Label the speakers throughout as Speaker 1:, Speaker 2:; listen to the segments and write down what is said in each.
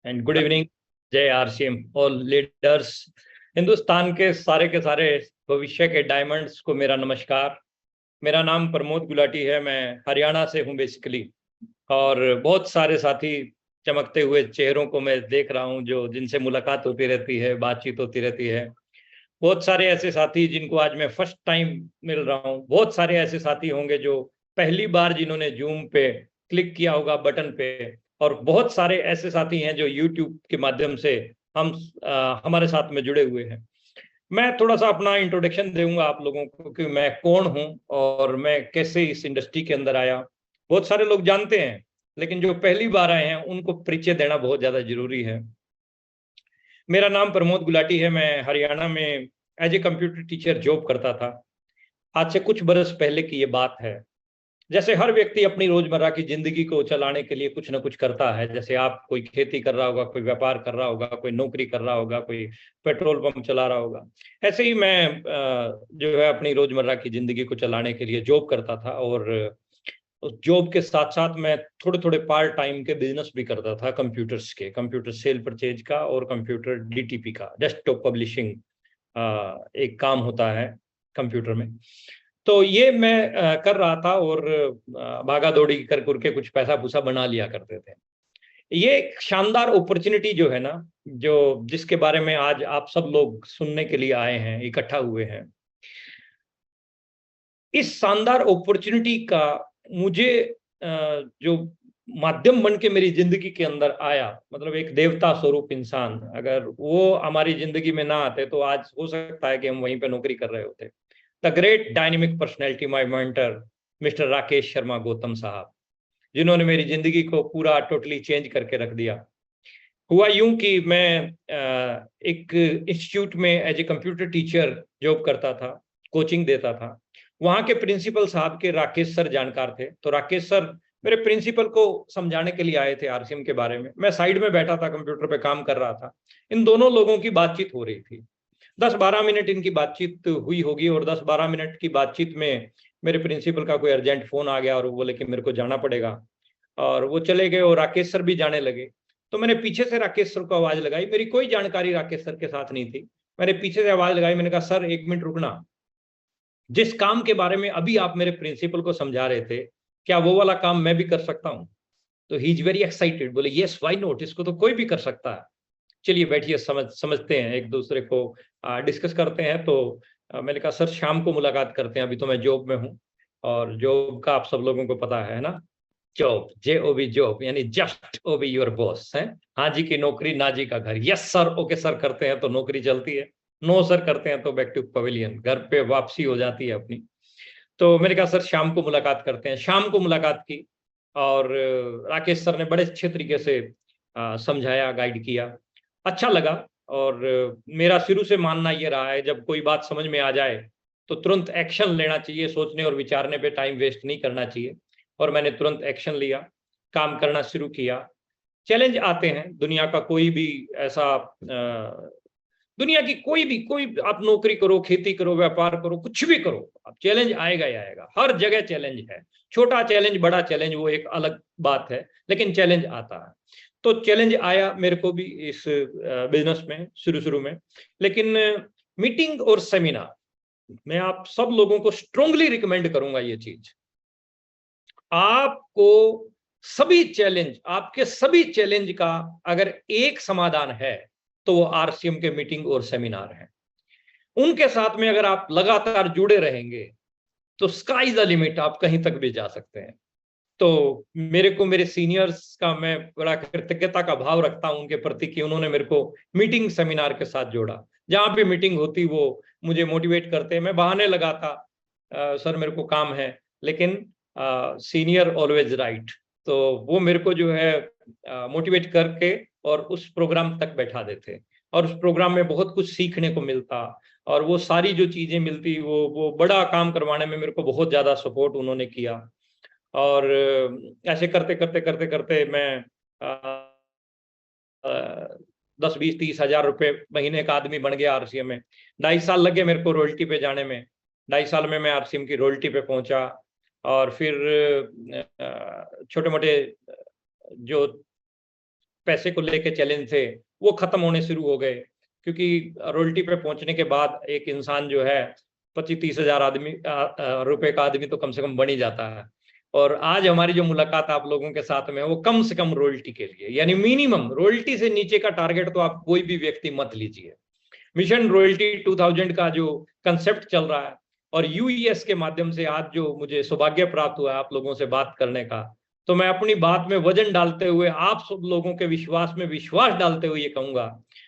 Speaker 1: And good evening. जय RCM all leaders. Hindustan के सारे भविष्य के डायमंड्स को मेरा नमस्कार। मेरा नाम प्रमोद गुलाटी है। मैं हरियाणा से हूँ बेसिकली। और बहुत सारे साथी चमकते हुए चेहरों को मैं देख रहा हूँ जो जिनसे मुलाकात होती रहती है, बातचीत होती रहती है। बहुत सारे ऐसे साथी जिनको आज मैं फर्स्ट टाइम मिल रहा हूँ। बहुत सारे ऐसे साथी होंगे जो पहली बार जिन्होंने जूम पे क्लिक किया होगा बटन पे। और बहुत सारे ऐसे साथी हैं जो यूट्यूब के माध्यम से हम हमारे साथ में जुड़े हुए हैं। मैं थोड़ा सा अपना इंट्रोडक्शन दूंगा आप लोगों को कि मैं कौन हूं और मैं कैसे इस इंडस्ट्री के अंदर आया। बहुत सारे लोग जानते हैं, लेकिन जो पहली बार आए हैं उनको परिचय देना बहुत ज्यादा जरूरी है। मेरा नाम प्रमोद गुलाटी है। मैं हरियाणा में as a computer teacher job करता था। आज से कुछ बरस पहले की ये बात है। जैसे हर व्यक्ति अपनी रोजमर्रा की जिंदगी को चलाने के लिए कुछ ना कुछ करता है। जैसे आप कोई खेती कर रहा होगा, कोई व्यापार कर रहा होगा, कोई नौकरी कर रहा होगा, कोई पेट्रोल पंप चला रहा होगा। ऐसे ही मैं जो है अपनी रोजमर्रा की जिंदगी को चलाने के लिए जॉब करता था। और उस जॉब के साथ साथ मैं थोड़े थोड़े पार्ट टाइम के बिजनेस भी करता था। कंप्यूटर्स के, कंप्यूटर सेल परचेज का और कंप्यूटर डीटीपी का, डेस्कटॉप पब्लिशिंग एक काम होता है कंप्यूटर में। तो ये मैं कर रहा था और भागा दौड़ी कर करके कुछ पैसा पूसा बना लिया करते थे। ये एक शानदार अपॉर्चुनिटी जो है ना, जो जिसके बारे में आज आप सब लोग सुनने के लिए आए हैं, इकट्ठा हुए हैं। इस शानदार अपॉर्चुनिटी का मुझे जो माध्यम बन के मेरी जिंदगी के अंदर आया, मतलब एक देवता स्वरूप इंसान, अगर वो हमारी जिंदगी में ना आते तो आज हो सकता है कि हम वहीं पे नौकरी कर रहे होते। The great dynamic personality, my mentor mister Rakesh Sharma Gautam साहब, जिन्होंने मेरी जिंदगी को पूरा टोटली चेंज करके रख दिया। हुआ यूं कि मैं एक इंस्टीट्यूट में as a computer teacher job करता था, कोचिंग देता था। वहां के प्रिंसिपल साहब के राकेश सर जानकार थे, तो राकेश सर मेरे प्रिंसिपल को समझाने के लिए आए थे आरसीएम के बारे में। मैं साइड में बैठा था, कंप्यूटर पे काम कर रहा था। इन दोनों लोगों की बातचीत हो रही थी। 10-12 मिनट इनकी बातचीत हुई होगी और 10-12 मिनट की बातचीत में मेरे प्रिंसिपल का कोई अर्जेंट फोन आ गया और वो बोले कि मेरे को जाना पड़ेगा। और वो चले गए और राकेश सर भी जाने लगे। तो मैंने पीछे से राकेश सर को आवाज लगाई। मेरी कोई जानकारी राकेश सर के साथ नहीं थी। मैंने पीछे से आवाज लगाई, मैंने कहा सर 1 मिनट रुकना। जिस काम के बारे में अभी आप मेरे प्रिंसिपल को समझा रहे थे, क्या वो वाला काम मैं भी कर सकता हूँ? तो ही इज वेरी एक्साइटेड, बोले यस व्हाई नॉट, इसको तो कोई भी कर सकता है। चलिए बैठिए, समझते हैं, एक दूसरे को डिस्कस करते हैं। तो मैंने कहा सर शाम को मुलाकात करते हैं, अभी तो मैं जॉब में हूँ। और जॉब का आप सब लोगों को पता है ना, जॉब, JOB, जॉब यानी जस्ट ओबी योर बॉस है। हाँ जी की नौकरी, ना जी का घर। यस सर, ओके सर करते हैं तो नौकरी चलती है, नो सर करते हैं तो बैक टू पवेलियन, घर पे वापसी हो जाती है अपनी। तो मैंने कहा सर शाम को मुलाकात करते हैं। शाम को मुलाकात की और राकेश सर ने बड़े अच्छे तरीके से समझाया, गाइड किया, अच्छा लगा। और मेरा शुरू से मानना ये रहा है, जब कोई बात समझ में आ जाए तो तुरंत एक्शन लेना चाहिए, सोचने और विचारने पे टाइम वेस्ट नहीं करना चाहिए। और मैंने तुरंत एक्शन लिया, काम करना शुरू किया। चैलेंज आते हैं, दुनिया का कोई भी ऐसा दुनिया की कोई आप नौकरी करो, खेती करो, व्यापार करो, कुछ भी करो, आप चैलेंज आएगा ही आएगा। हर जगह चैलेंज है, छोटा चैलेंज, बड़ा चैलेंज, वो एक अलग बात है, लेकिन चैलेंज आता है। तो चैलेंज आया मेरे को भी इस बिजनेस में शुरू शुरू में। लेकिन मीटिंग और सेमिनार, मैं आप सब लोगों को स्ट्रांगली रिकमेंड करूंगा ये चीज। आपको सभी चैलेंज, आपके सभी चैलेंज का अगर एक समाधान है तो वो आरसीएम के मीटिंग और सेमिनार है। उनके साथ में अगर आप लगातार जुड़े रहेंगे तो स्काई द लिमिट, आप कहीं तक भी जा सकते हैं। तो मेरे को मेरे सीनियर्स का मैं बड़ा कृतज्ञता का भाव रखता हूं उनके प्रति कि उन्होंने मेरे को मीटिंग सेमिनार के साथ जोड़ा। जहां पे मीटिंग होती वो मुझे मोटिवेट करते। मैं बहाने लगाता, सर मेरे को काम है, लेकिन सीनियर ऑलवेज राइट। तो वो मेरे को जो है मोटिवेट करके और उस प्रोग्राम तक बैठा देते। और उस प्रोग्राम में बहुत कुछ सीखने को मिलता। और वो सारी जो चीजें मिलती, वो बड़ा काम करवाने में मेरे को बहुत ज्यादा सपोर्ट उन्होंने किया। और ऐसे करते करते करते करते मैं 10-20-30 हज़ार रुपए महीने का आदमी बन गया आरसीएम में। 2.5 साल लगे मेरे को रॉयल्टी पे जाने में। 2.5 साल में मैं आरसीएम की रॉयल्टी पे पहुंचा। और फिर छोटे मोटे जो पैसे को लेके चैलेंज थे वो खत्म होने शुरू हो गए, क्योंकि रॉयल्टी पे पहुंचने के बाद एक इंसान जो है 25-30 हजार रुपए का आदमी तो कम से कम बन ही जाता है। और आज हमारी जो मुलाकात आप लोगों के साथ में वो कम से कम रॉयल्टी के लिए, यानी मिनिमम रॉयल्टी से नीचे का टारगेट तो आप कोई भी व्यक्ति मत लीजिए। मिशन रॉयल्टी 2000 का जो कंसेप्ट चल रहा है और यूईएस के माध्यम से आज जो मुझे सौभाग्य प्राप्त हुआ है आप लोगों से बात करने का, तो मैं अपनी बात में वजन डालते हुए, आप सब लोगों के विश्वास में विश्वास डालते हुए ये कहूंगा,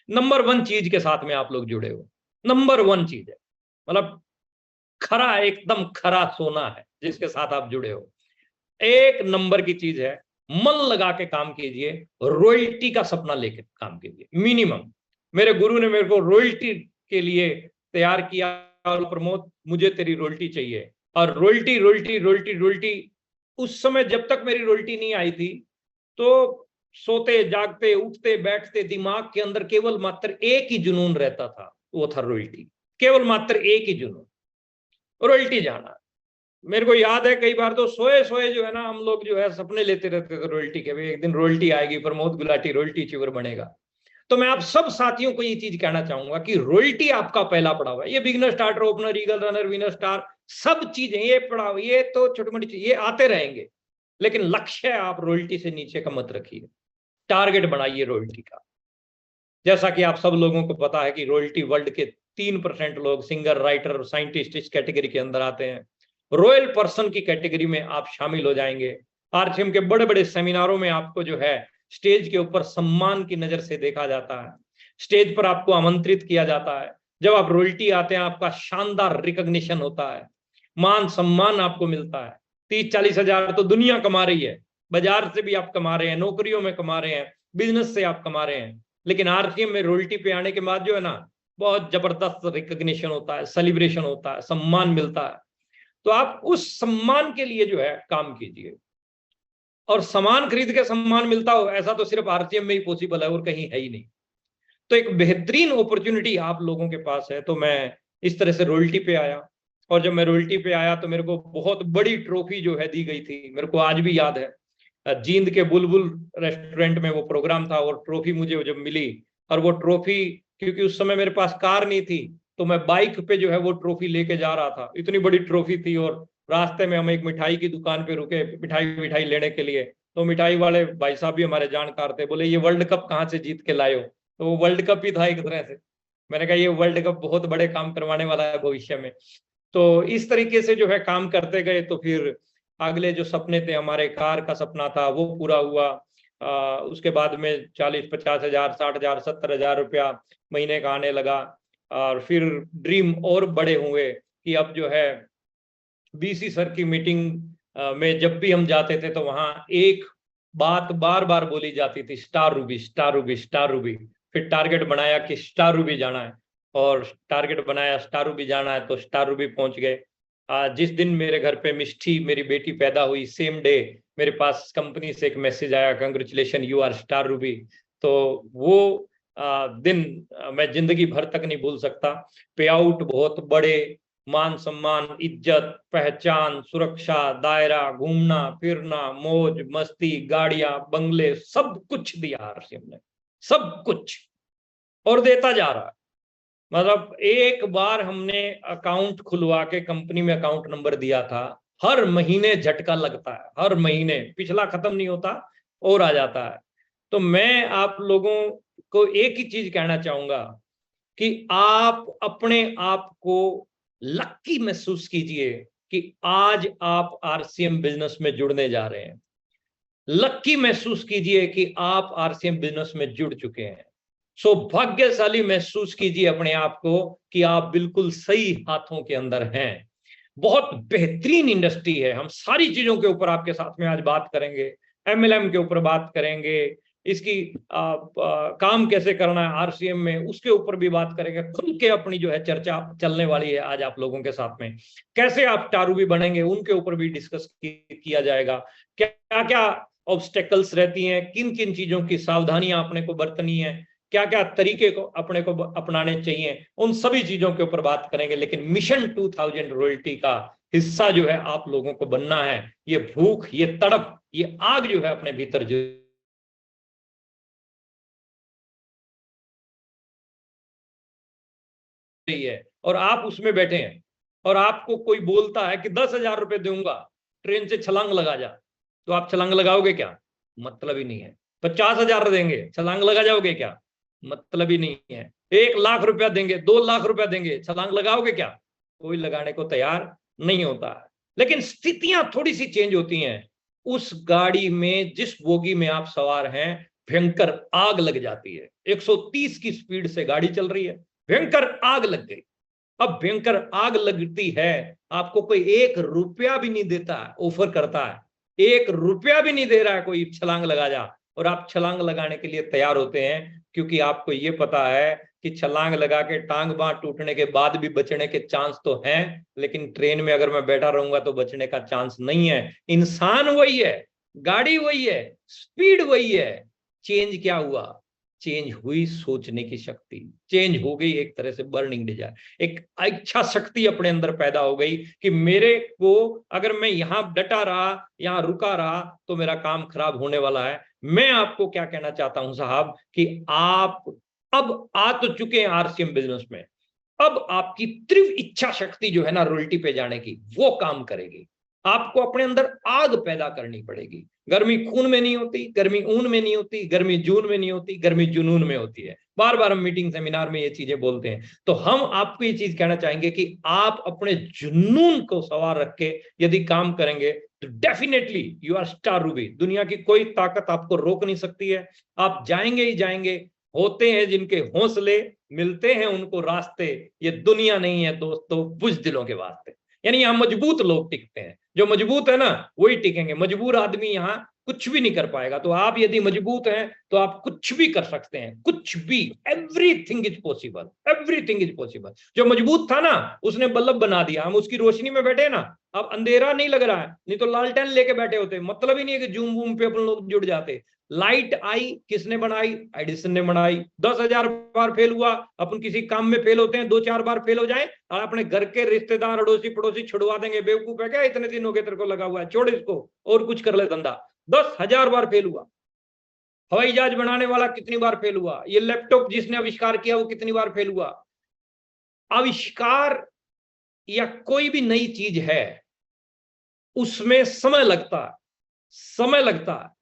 Speaker 1: नंबर 1 चीज के साथ में आप लोग जुड़े हो। नंबर 1 चीज है, मतलब खरा, एकदम खरा सोना है जिसके साथ आप जुड़े हो। 1 नंबर की चीज है, मन लगा के काम कीजिए, रॉयल्टी का सपना लेके काम कीजिए। मिनिमम मेरे गुरु ने मेरे को रॉयल्टी के लिए तैयार किया, और प्रमोद मुझे तेरी रॉयल्टी चाहिए, और रॉयल्टी रॉयल्टी रॉयल्टी रॉयल्टी। उस समय जब तक मेरी रॉयल्टी नहीं आई थी तो सोते जागते उठते बैठते दिमाग के अंदर केवल मात्र एक ही जुनून रहता था, वो था रॉयल्टी। केवल मात्र एक ही जुनून, रॉयल्टी जाना। मेरे को याद है कई बार तो सोए सोए जो है ना हम लोग जो है सपने लेते रहते थे रॉयल्टी के, भाई एक दिन रॉयल्टी आएगी, प्रमोद गुलाटी रॉयल्टी अचीवर बनेगा। तो मैं आप सब साथियों को ये चीज कहना चाहूंगा कि रॉयल्टी आपका पहला पड़ाव है। ये beginner starter, opener, eagle runner, winner star, सब चीजें ये पड़ाव, ये तो छोटी मोटी चीज, ये आते रहेंगे, लेकिन लक्ष्य आप रॉयल्टी से नीचे का मत रखिए। टारगेट बनाइए रॉयल्टी का। जैसा कि आप सब लोगों को पता है कि रॉयल्टी वर्ल्ड के 3% लोग सिंगर, राइटर, साइंटिस्ट इस कैटेगरी के अंदर आते हैं। रॉयल पर्सन की कैटेगरी में आप शामिल हो जाएंगे। आरसीएम के बड़े बड़े सेमिनारों में आपको जो है स्टेज के ऊपर सम्मान की नजर से देखा जाता है, स्टेज पर आपको आमंत्रित किया जाता है। जब आप रॉयल्टी आते हैं आपका शानदार रिकॉग्निशन होता है, मान सम्मान आपको मिलता है। 30-40 हजार तो दुनिया कमा रही है, बाजार से भी आप कमा रहे हैं, नौकरियों में कमा रहे हैं, बिजनेस से आप कमा रहे हैं, लेकिन आरसीएम में रॉयल्टी पे आने के बाद जो है ना बहुत जबरदस्त रिकॉग्निशन होता है, सेलिब्रेशन होता है, सम्मान मिलता है। तो आप उस सम्मान के लिए जो है काम कीजिए। और सामान खरीद के सम्मान मिलता हो ऐसा तो सिर्फ आरसीएम में ही पॉसिबल है और कहीं है ही नहीं। तो एक बेहतरीन अपॉर्चुनिटी आप लोगों के पास है। तो मैं इस तरह से रॉयल्टी पे आया, और जब मैं रॉयल्टी पे आया तो मेरे को बहुत बड़ी ट्रॉफी जो है दी गई थी, मेरे को आज भी याद है। जींद के बुलबुल रेस्टोरेंट में वो प्रोग्राम था और ट्रॉफी मुझे जब मिली, और वो ट्रॉफी, क्योंकि उस समय मेरे पास कार नहीं थी तो मैं बाइक पे जो है वो ट्रॉफी लेके जा रहा था, इतनी बड़ी ट्रॉफी थी। और रास्ते में हम एक मिठाई की दुकान पे रुके मिठाई लेने के लिए, तो मिठाई वाले भाई साहब भी हमारे जानकार थे, बोले ये वर्ल्ड कप कहाँ से जीत के लाए हो? तो वो वर्ल्ड कप ही था एक तरह से। मैंने कहा ये वर्ल्ड कप बहुत बड़े काम करवाने वाला है भविष्य में। तो इस तरीके से जो है काम करते गए, तो फिर अगले जो सपने थे, हमारे कार का सपना था वो पूरा हुआ। उसके बाद में 40-50 हजार, 60 हजार, 70 हजार रुपया महीने का आने लगा। और फिर ड्रीम और बड़े हुए कि अब जो है बीसी सर की मीटिंग में जब भी हम जाते थे तो वहां एक बात बार बार बोली जाती थी, star Ruby, star Ruby, star Ruby. फिर टारगेट बनाया कि स्टार रूबी जाना है, और टारगेट बनाया स्टार रूबी जाना है, तो स्टार रूबी पहुंच गए। जिस दिन मेरे घर पे मिष्टी मेरी बेटी पैदा हुई, सेम डे मेरे पास कंपनी से एक मैसेज आया, congratulation you are star ruby. तो वो दिन मैं जिंदगी भर तक नहीं भूल सकता। पे आउट बहुत बड़े, मान सम्मान, इज्जत, पहचान, सुरक्षा, दायरा, घूमना फिरना, मौज मस्ती, गाड़ियां, बंगले, सब कुछ दिया आरसीएम ने, सब कुछ, और देता जा रहा है। मतलब एक बार हमने अकाउंट खुलवा के कंपनी में अकाउंट नंबर दिया था, हर महीने झटका लगता है, हर महीने पिछला खत्म नहीं होता और आ जाता है। तो मैं आप लोगों को एक ही चीज कहना चाहूंगा कि आप अपने आप को लक्की महसूस कीजिए कि आज आप आरसीएम बिजनेस में जुड़ने जा रहे हैं। लक्की महसूस कीजिए कि आप आरसीएम बिजनेस में जुड़ चुके हैं। सौभाग्यशाली महसूस कीजिए अपने आप को कि आप बिल्कुल सही हाथों के अंदर हैं। बहुत बेहतरीन इंडस्ट्री है। हम सारी चीजों के ऊपर आपके साथ में आज बात करेंगे, एमएलएम के ऊपर बात करेंगे, इसकी काम कैसे करना है आरसीएम में उसके ऊपर भी बात करेंगे। खुल के अपनी जो है चर्चा चलने वाली है आज आप लोगों के साथ में। कैसे आप टारू भी बनेंगे उनके ऊपर भी डिस्कस किया जाएगा। क्या क्या ऑब्स्टेकल्स रहती हैं, किन किन चीजों की सावधानियां अपने को बरतनी है, क्या क्या तरीके को अपने को अपनाने चाहिए, उन सभी चीजों के ऊपर बात करेंगे। लेकिन मिशन 2000 रॉयल्टी का हिस्सा जो है आप लोगों को बनना है। ये भूख, ये तड़प, ये आग जो है अपने भीतर जो रही है और आप उसमें बैठे हैं और आपको कोई बोलता है कि 10,000 रुपए दूंगा, ट्रेन से छलांग लगा जा, तो आप छलांग लगाओगे क्या? मतलब ही नहीं है। 50,000 देंगे, छलांग लगा जाओगे क्या? मतलब ही नहीं है। 1,00,000 रुपया देंगे, 2,00,000 रुपया देंगे, छलांग लगाओगे क्या? कोई लगाने को तैयार नहीं होता है। लेकिन स्थितियां थोड़ी सी चेंज होती हैं। उस गाड़ी में, जिस बोगी में आप सवार हैं, भयंकर आग लग जाती है। 130 की स्पीड से गाड़ी चल रही है, भयंकर आग लग गई। अब भयंकर आग लगती है, आपको कोई 1 रुपया भी नहीं देता है, ऑफर करता है, 1 रुपया भी नहीं दे रहा है कोई, छलांग लगा जा, और आप छलांग लगाने के लिए तैयार होते हैं, क्योंकि आपको ये पता है कि छलांग लगा के टांग बांह टूटने के बाद भी बचने के चांस तो हैं, लेकिन ट्रेन में अगर मैं बैठा रहूंगा तो बचने का चांस नहीं है। इंसान वही है, गाड़ी वही है, स्पीड वही है, चेंज क्या हुआ? चेंज हुई सोचने की शक्ति, चेंज हो गई एक तरह से बर्निंग डिजायर, एक इच्छा शक्ति अपने अंदर पैदा हो गई कि मेरे को, अगर मैं यहां डटा रहा, यहां रुका रहा, तो मेरा काम खराब होने वाला है। मैं आपको क्या कहना चाहता हूं साहब, कि आप अब आ तो चुके हैं आरसीएम बिजनेस में, अब आपकी तीव्र इच्छा शक्ति जो है ना रॉयल्टी पे जाने की, वो काम करेगी। आपको अपने अंदर आग पैदा करनी पड़ेगी। गर्मी खून में नहीं होती, गर्मी ऊन में नहीं होती, गर्मी जून में नहीं होती, गर्मी जुनून में होती है। बार बार हम मीटिंग सेमिनार में ये चीजें बोलते हैं। तो हम आपको ये चीज कहना चाहेंगे कि आप अपने जुनून को सवार रख के यदि काम करेंगे तो definitely you are star ruby. दुनिया की कोई ताकत आपको रोक नहीं सकती है, आप जाएंगे ही जाएंगे। होते हैं जिनके हौसले, मिलते हैं उनको रास्ते, ये दुनिया नहीं है दोस्तों बुज़दिलों के वास्ते। यानी यहाँ मजबूत लोग टिकते हैं, जो मजबूत है ना वही टिकेंगे। मजबूर आदमी यहाँ कुछ भी नहीं कर पाएगा। तो आप यदि मजबूत हैं तो आप कुछ भी कर सकते हैं, कुछ भी। Everything is possible, everything is possible. जो मजबूत था ना उसने बल्ब बना दिया, हम उसकी रोशनी में बैठे ना, अब अंधेरा नहीं लग रहा है, नहीं तो लालटेन लेके बैठे होते। मतलब ही नहीं है कि जूम वूम पे अपन लोग जुड़ जाते। लाइट आई, किसने बनाई? एडिसन ने बनाई। 10,000 बार फेल हुआ, अपन किसी काम में फेल होते हैं, 2-4 बार फेल हो जाए और अपने घर के रिश्तेदार अड़ोसी पड़ोसी छुड़वा देंगे, बेवकूफ है क्या, इतने दिन हो गए तेरे को लगा हुआ है, छोड़ इसको और कुछ कर ले धंधा। 10,000 बार फेल हुआ। हवाई जहाज बनाने वाला कितनी बार फेल हुआ? ये लैपटॉप जिसने आविष्कार किया वो कितनी बार फेल हुआ? आविष्कार या कोई भी नई चीज है उसमें समय लगता है, समय लगता है।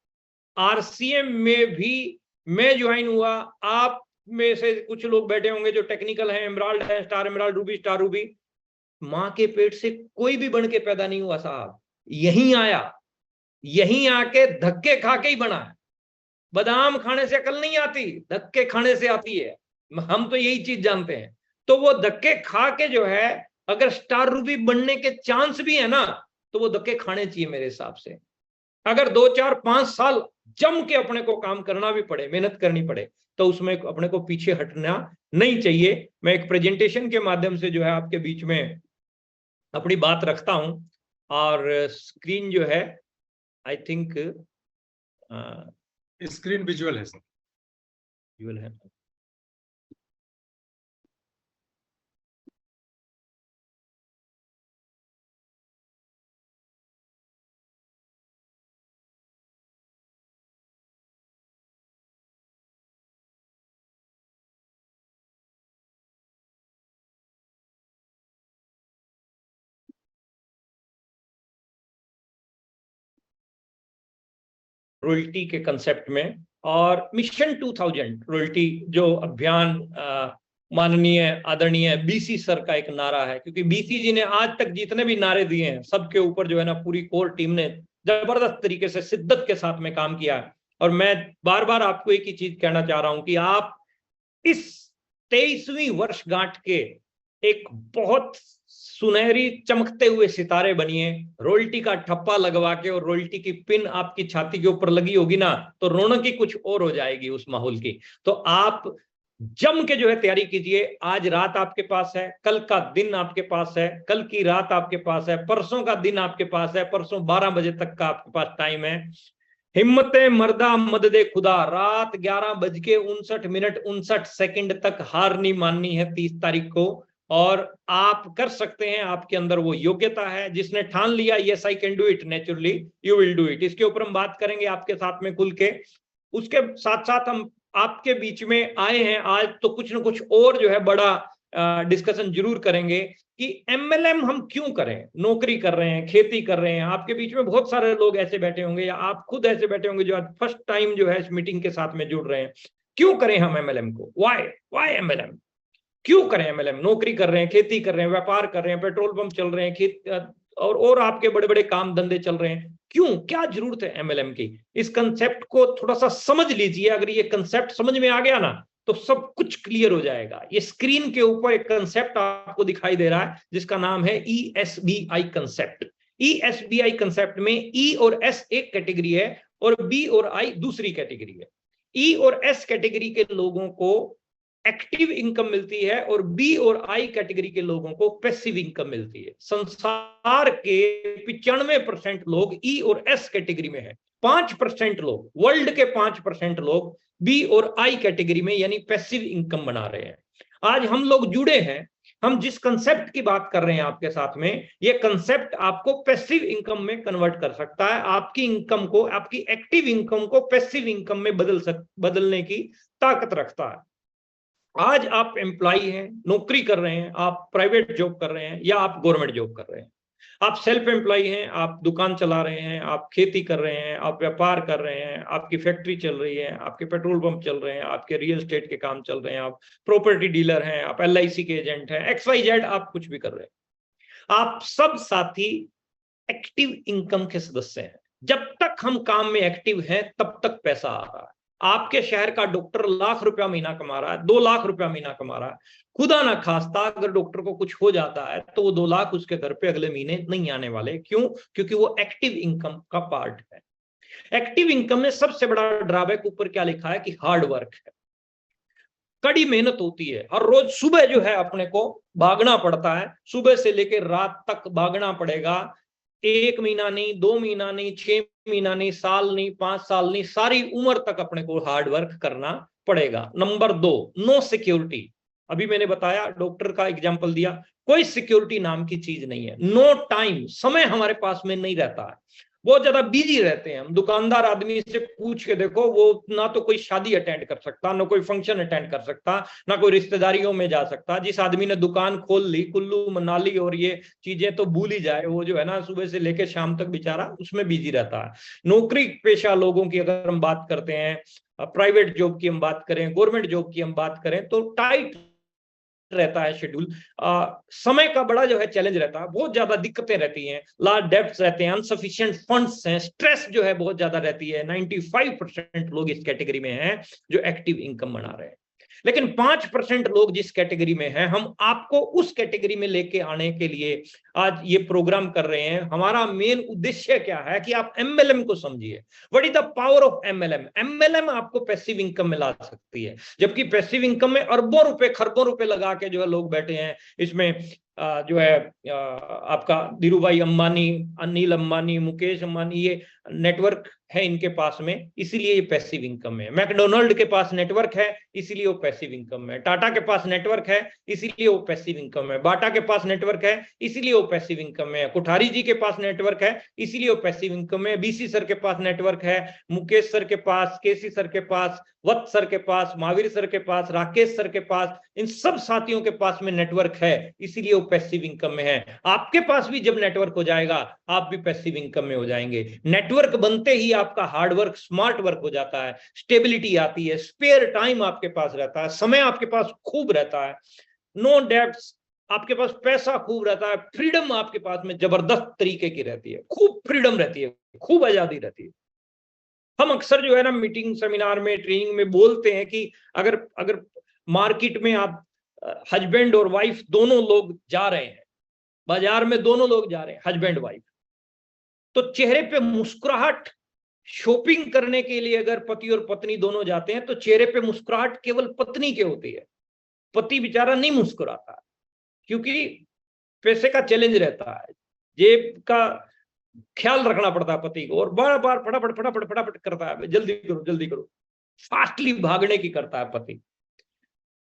Speaker 1: आरसीएम में भी मैं ज्वाइन हुआ, आप में से कुछ लोग बैठे होंगे जो टेक्निकल हैं, एमराल्ड है, star emerald Ruby, star Ruby. मां के पेट से कोई भी बन के पैदा नहीं हुआ साहब, यहीं आया, यहीं आके धक्के खा के ही बना है। बादाम खाने से अकल नहीं आती, धक्के खाने से आती है। हम तो यही चीज जानते हैं। तो वो धक्के खा के जो है, अगर स्टार रूबी बनने के चांस भी है ना, तो वो धक्के खाने चाहिए मेरे हिसाब से। अगर 2-4-5 साल जम के अपने को काम करना भी पड़े, मेहनत करनी पड़े, तो उसमें अपने को पीछे हटना नहीं चाहिए। मैं एक प्रेजेंटेशन के माध्यम से जो है आपके बीच में अपनी बात रखता हूं, और स्क्रीन जो है आई थिंक
Speaker 2: स्क्रीन विजुअल है सर,
Speaker 1: विजुअल है। रॉयल्टी के कंसेप्ट में और मिशन 2000 रॉयल्टी जो अभियान माननीय आदरणीय बीसी सर का एक नारा है, क्योंकि बीसी जी ने आज तक जितने भी नारे दिए हैं सबके ऊपर जो है ना पूरी कोर टीम ने जबरदस्त तरीके से शिद्दत के साथ में काम किया है। और मैं बार बार आपको एक ही चीज कहना चाह रहा हूं कि आप इस 23वीं वर्षगांठ के एक बहुत सुनहरी चमकते हुए सितारे बनिए। रॉयल्टी का ठप्पा लगवा के और रॉयल्टी की पिन आपकी छाती के ऊपर लगी होगी ना, तो रौनक ही कुछ और हो जाएगी उस माहौल की। तो आप जम के जो है तैयारी कीजिए। आज रात आपके पास है, कल का दिन आपके पास है, कल की रात आपके पास है, परसों का दिन आपके पास है, परसों 12 बजे तक का आपके पास टाइम है। हिम्मते मर्दा मददे खुदा, रात 11:59 तक हार नहीं माननी है 30 तारीख को। और आप कर सकते हैं, आपके अंदर वो योग्यता है। जिसने ठान लिया yes I can do it, naturally you will do it. इसके ऊपर हम बात करेंगे आपके साथ में खुल के। उसके साथ साथ हम आपके बीच में आए हैं आज, तो कुछ ना कुछ और जो है बड़ा डिस्कशन जरूर करेंगे कि एमएलएम हम क्यों करें। नौकरी कर रहे हैं, खेती कर रहे हैं, आपके बीच में बहुत सारे लोग ऐसे बैठे होंगे या आप खुद ऐसे बैठे होंगे जो आज फर्स्ट टाइम जो है इस मीटिंग के साथ में जुड़ रहे हैं। क्यों करें हम एमएलएम को? Why MLM? क्यों करें एमएलएम? नौकरी कर रहे हैं, खेती कर रहे हैं, व्यापार कर रहे हैं, पेट्रोल पंप चल रहे हैं, खेत और आपके बड़े बड़े काम धंधे चल रहे हैं। क्यों, क्या जरूरत है एमएलएम की? इस कंसेप्ट को थोड़ा सा समझ लीजिए। अगर ये कंसेप्ट समझ में आ गया ना तो सब कुछ क्लियर हो जाएगा। ये स्क्रीन के ऊपर एक कंसेप्ट आपको दिखाई दे रहा है जिसका नाम है ESBI कंसेप्ट। ESBI कंसेप्ट में E और S एक कैटेगरी है और B और I दूसरी कैटेगरी है। E और S कैटेगरी के लोगों को एक्टिव इनकम मिलती है और बी और आई कैटेगरी के लोगों को पैसिव इनकम मिलती है। संसार के 95% लोग ई और एस कैटेगरी में है। 5% लोग, वर्ल्ड के 5% लोग बी और आई कैटेगरी में यानी पैसिव इनकम बना रहे हैं। आज हम लोग जुड़े हैं, हम जिस कंसेप्ट की बात कर रहे हैं आपके साथ में, ये कंसेप्ट आपको पैसिव इनकम में कन्वर्ट कर सकता है। आपकी इनकम को, आपकी एक्टिव इनकम को पैसिव इनकम में बदलने की ताकत रखता है। आज आप एम्प्लॉई हैं, नौकरी कर रहे हैं, आप प्राइवेट जॉब कर रहे हैं या आप गवर्नमेंट जॉब कर रहे हैं, आप सेल्फ एम्प्लॉई हैं, आप दुकान चला रहे हैं, आप खेती कर रहे हैं, आप व्यापार कर रहे हैं, आपकी फैक्ट्री चल रही है, आपके पेट्रोल पंप चल रहे हैं, आपके रियल एस्टेट के काम चल रहे हैं, आप प्रॉपर्टी डीलर हैं, आप LIC के एजेंट हैं, XYZ आप कुछ भी कर रहे हैं। आप सब साथी एक्टिव इनकम के सदस्य हैं। जब तक हम काम में एक्टिव हैं तब तक पैसा आ रहा है। आपके शहर का डॉक्टर लाख रुपया महीना कमा रहा है, 2 लाख रुपया महीना कमा रहा है। खुदा ना खास्ता अगर डॉक्टर को कुछ हो जाता है तो वो 2 लाख उसके घर पे अगले महीने नहीं आने वाले। क्यों? क्योंकि वो एक्टिव इनकम का पार्ट है। एक्टिव इनकम में सबसे बड़ा ड्रॉबैक ऊपर क्या लिखा है कि हार्ड वर्क है, कड़ी मेहनत होती है। हर रोज सुबह जो है अपने को भागना पड़ता है, सुबह से लेकर रात तक भागना पड़ेगा। 1 महीना नहीं, 2 महीना नहीं, 6 महीना नहीं, साल नहीं, 5 साल नहीं, सारी उम्र तक अपने को हार्ड वर्क करना पड़ेगा। Number 2, no security. अभी मैंने बताया, डॉक्टर का एग्जांपल दिया, कोई सिक्योरिटी नाम की चीज नहीं है। नो टाइम, समय हमारे पास में नहीं रहता है, बहुत ज्यादा बिजी रहते हैं हम। दुकानदार आदमी से पूछ के देखो, वो ना तो कोई शादी अटेंड कर सकता, ना कोई फंक्शन अटेंड कर सकता, ना कोई रिश्तेदारियों में जा सकता। जिस आदमी ने दुकान खोल ली, कुल्लू मनाली और ये चीजें तो भूल ही जाए, वो जो है ना सुबह से लेकर शाम तक बेचारा उसमें बिजी रहता है। नौकरी पेशा लोगों की अगर हम बात करते हैं, प्राइवेट जॉब की हम बात करें, गवर्नमेंट जॉब की हम बात करें, तो टाइट रहता है शेड्यूल। समय का बड़ा जो है चैलेंज रहता है, बहुत ज्यादा दिक्कतें रहती हैं, लार्ज डेब्ट्स रहते हैं, अनसफिशिएंट फंड्स हैं, स्ट्रेस जो है बहुत ज्यादा रहती है। 95% लोग इस कैटेगरी में हैं जो एक्टिव इनकम बना रहे हैं। लेकिन 5% लोग जिस कैटेगरी में हैं, हम आपको उस कैटेगरी में लेके आने के लिए आज ये प्रोग्राम कर रहे हैं। हमारा मेन उद्देश्य क्या है कि आप एमएलएम को समझिए। What is the power of MLM? MLM आपको पैसिव इनकम में ला सकती है, जबकि पैसिव इनकम में अरबों रुपए, खरबों रुपए लगा के जो है लोग बैठे हैं। इसमें जो है आपका धीरूभाई अंबानी, अनिल अंबानी, मुकेश अंबानी, ये नेटवर्क है इनके पास में, इसीलिए ये पैसिव इनकम है। मैकडोनाल्ड के पास नेटवर्क है, इसीलिए वो पैसिव इनकम है। टाटा के पास नेटवर्क है, इसीलिए वो पैसिव इनकम है। बाटा के पास नेटवर्क है, इसीलिए वो पैसिव इनकम है। कोठारी जी के पास नेटवर्क है, इसीलिए वो पैसिव इनकम है। BC सर के पास नेटवर्क है, मुकेश सर के पास, KC सर के पास, वत्स सर के पास, महावीर सर के पास, राकेश सर के पास, इन सब साथियों के पास में नेटवर्क है, इसीलिए वो पैसिव इनकम में है। आपके पास भी जब नेटवर्क हो जाएगा, आप भी पैसिव इनकम में हो जाएंगे। नेटवर्क बनते ही आपका हार्ड वर्क स्मार्ट वर्क हो जाता है, स्टेबिलिटी आती है, स्पेयर टाइम आपके पास रहता है, समय आपके पास खूब रहता है, नो डेब्ट्स, आपके पास पैसा खूब रहता है, फ्रीडम आपके पास में जबरदस्त तरीके की रहती है, खूब फ्रीडम रहती है, खूब आजादी रहती है। हम अक्सर जो है ना मीटिंग, सेमिनार में, ट्रेनिंग में बोलते हैं कि अगर मार्केट में आप हस्बैंड और वाइफ दोनों लोग जा रहे हैं, बाजार में दोनों लोग जा रहे हैं, हस्बैंड वाइफ, तो चेहरे पे मुस्कुराहट, शॉपिंग करने के लिए अगर पति और पत्नी दोनों जाते हैं तो चेहरे पे मुस्कुराहट केवल पत्नी के होती है, पति बेचारा नहीं मुस्कुराता, क्योंकि पैसे का चैलेंज रहता है, जेब का ख्याल रखना पड़ता है पति को, और बार बार फटाफट फटाफट फटाफट करता है, जल्दी करो जल्दी करो, फास्टली भागने की करता है पति।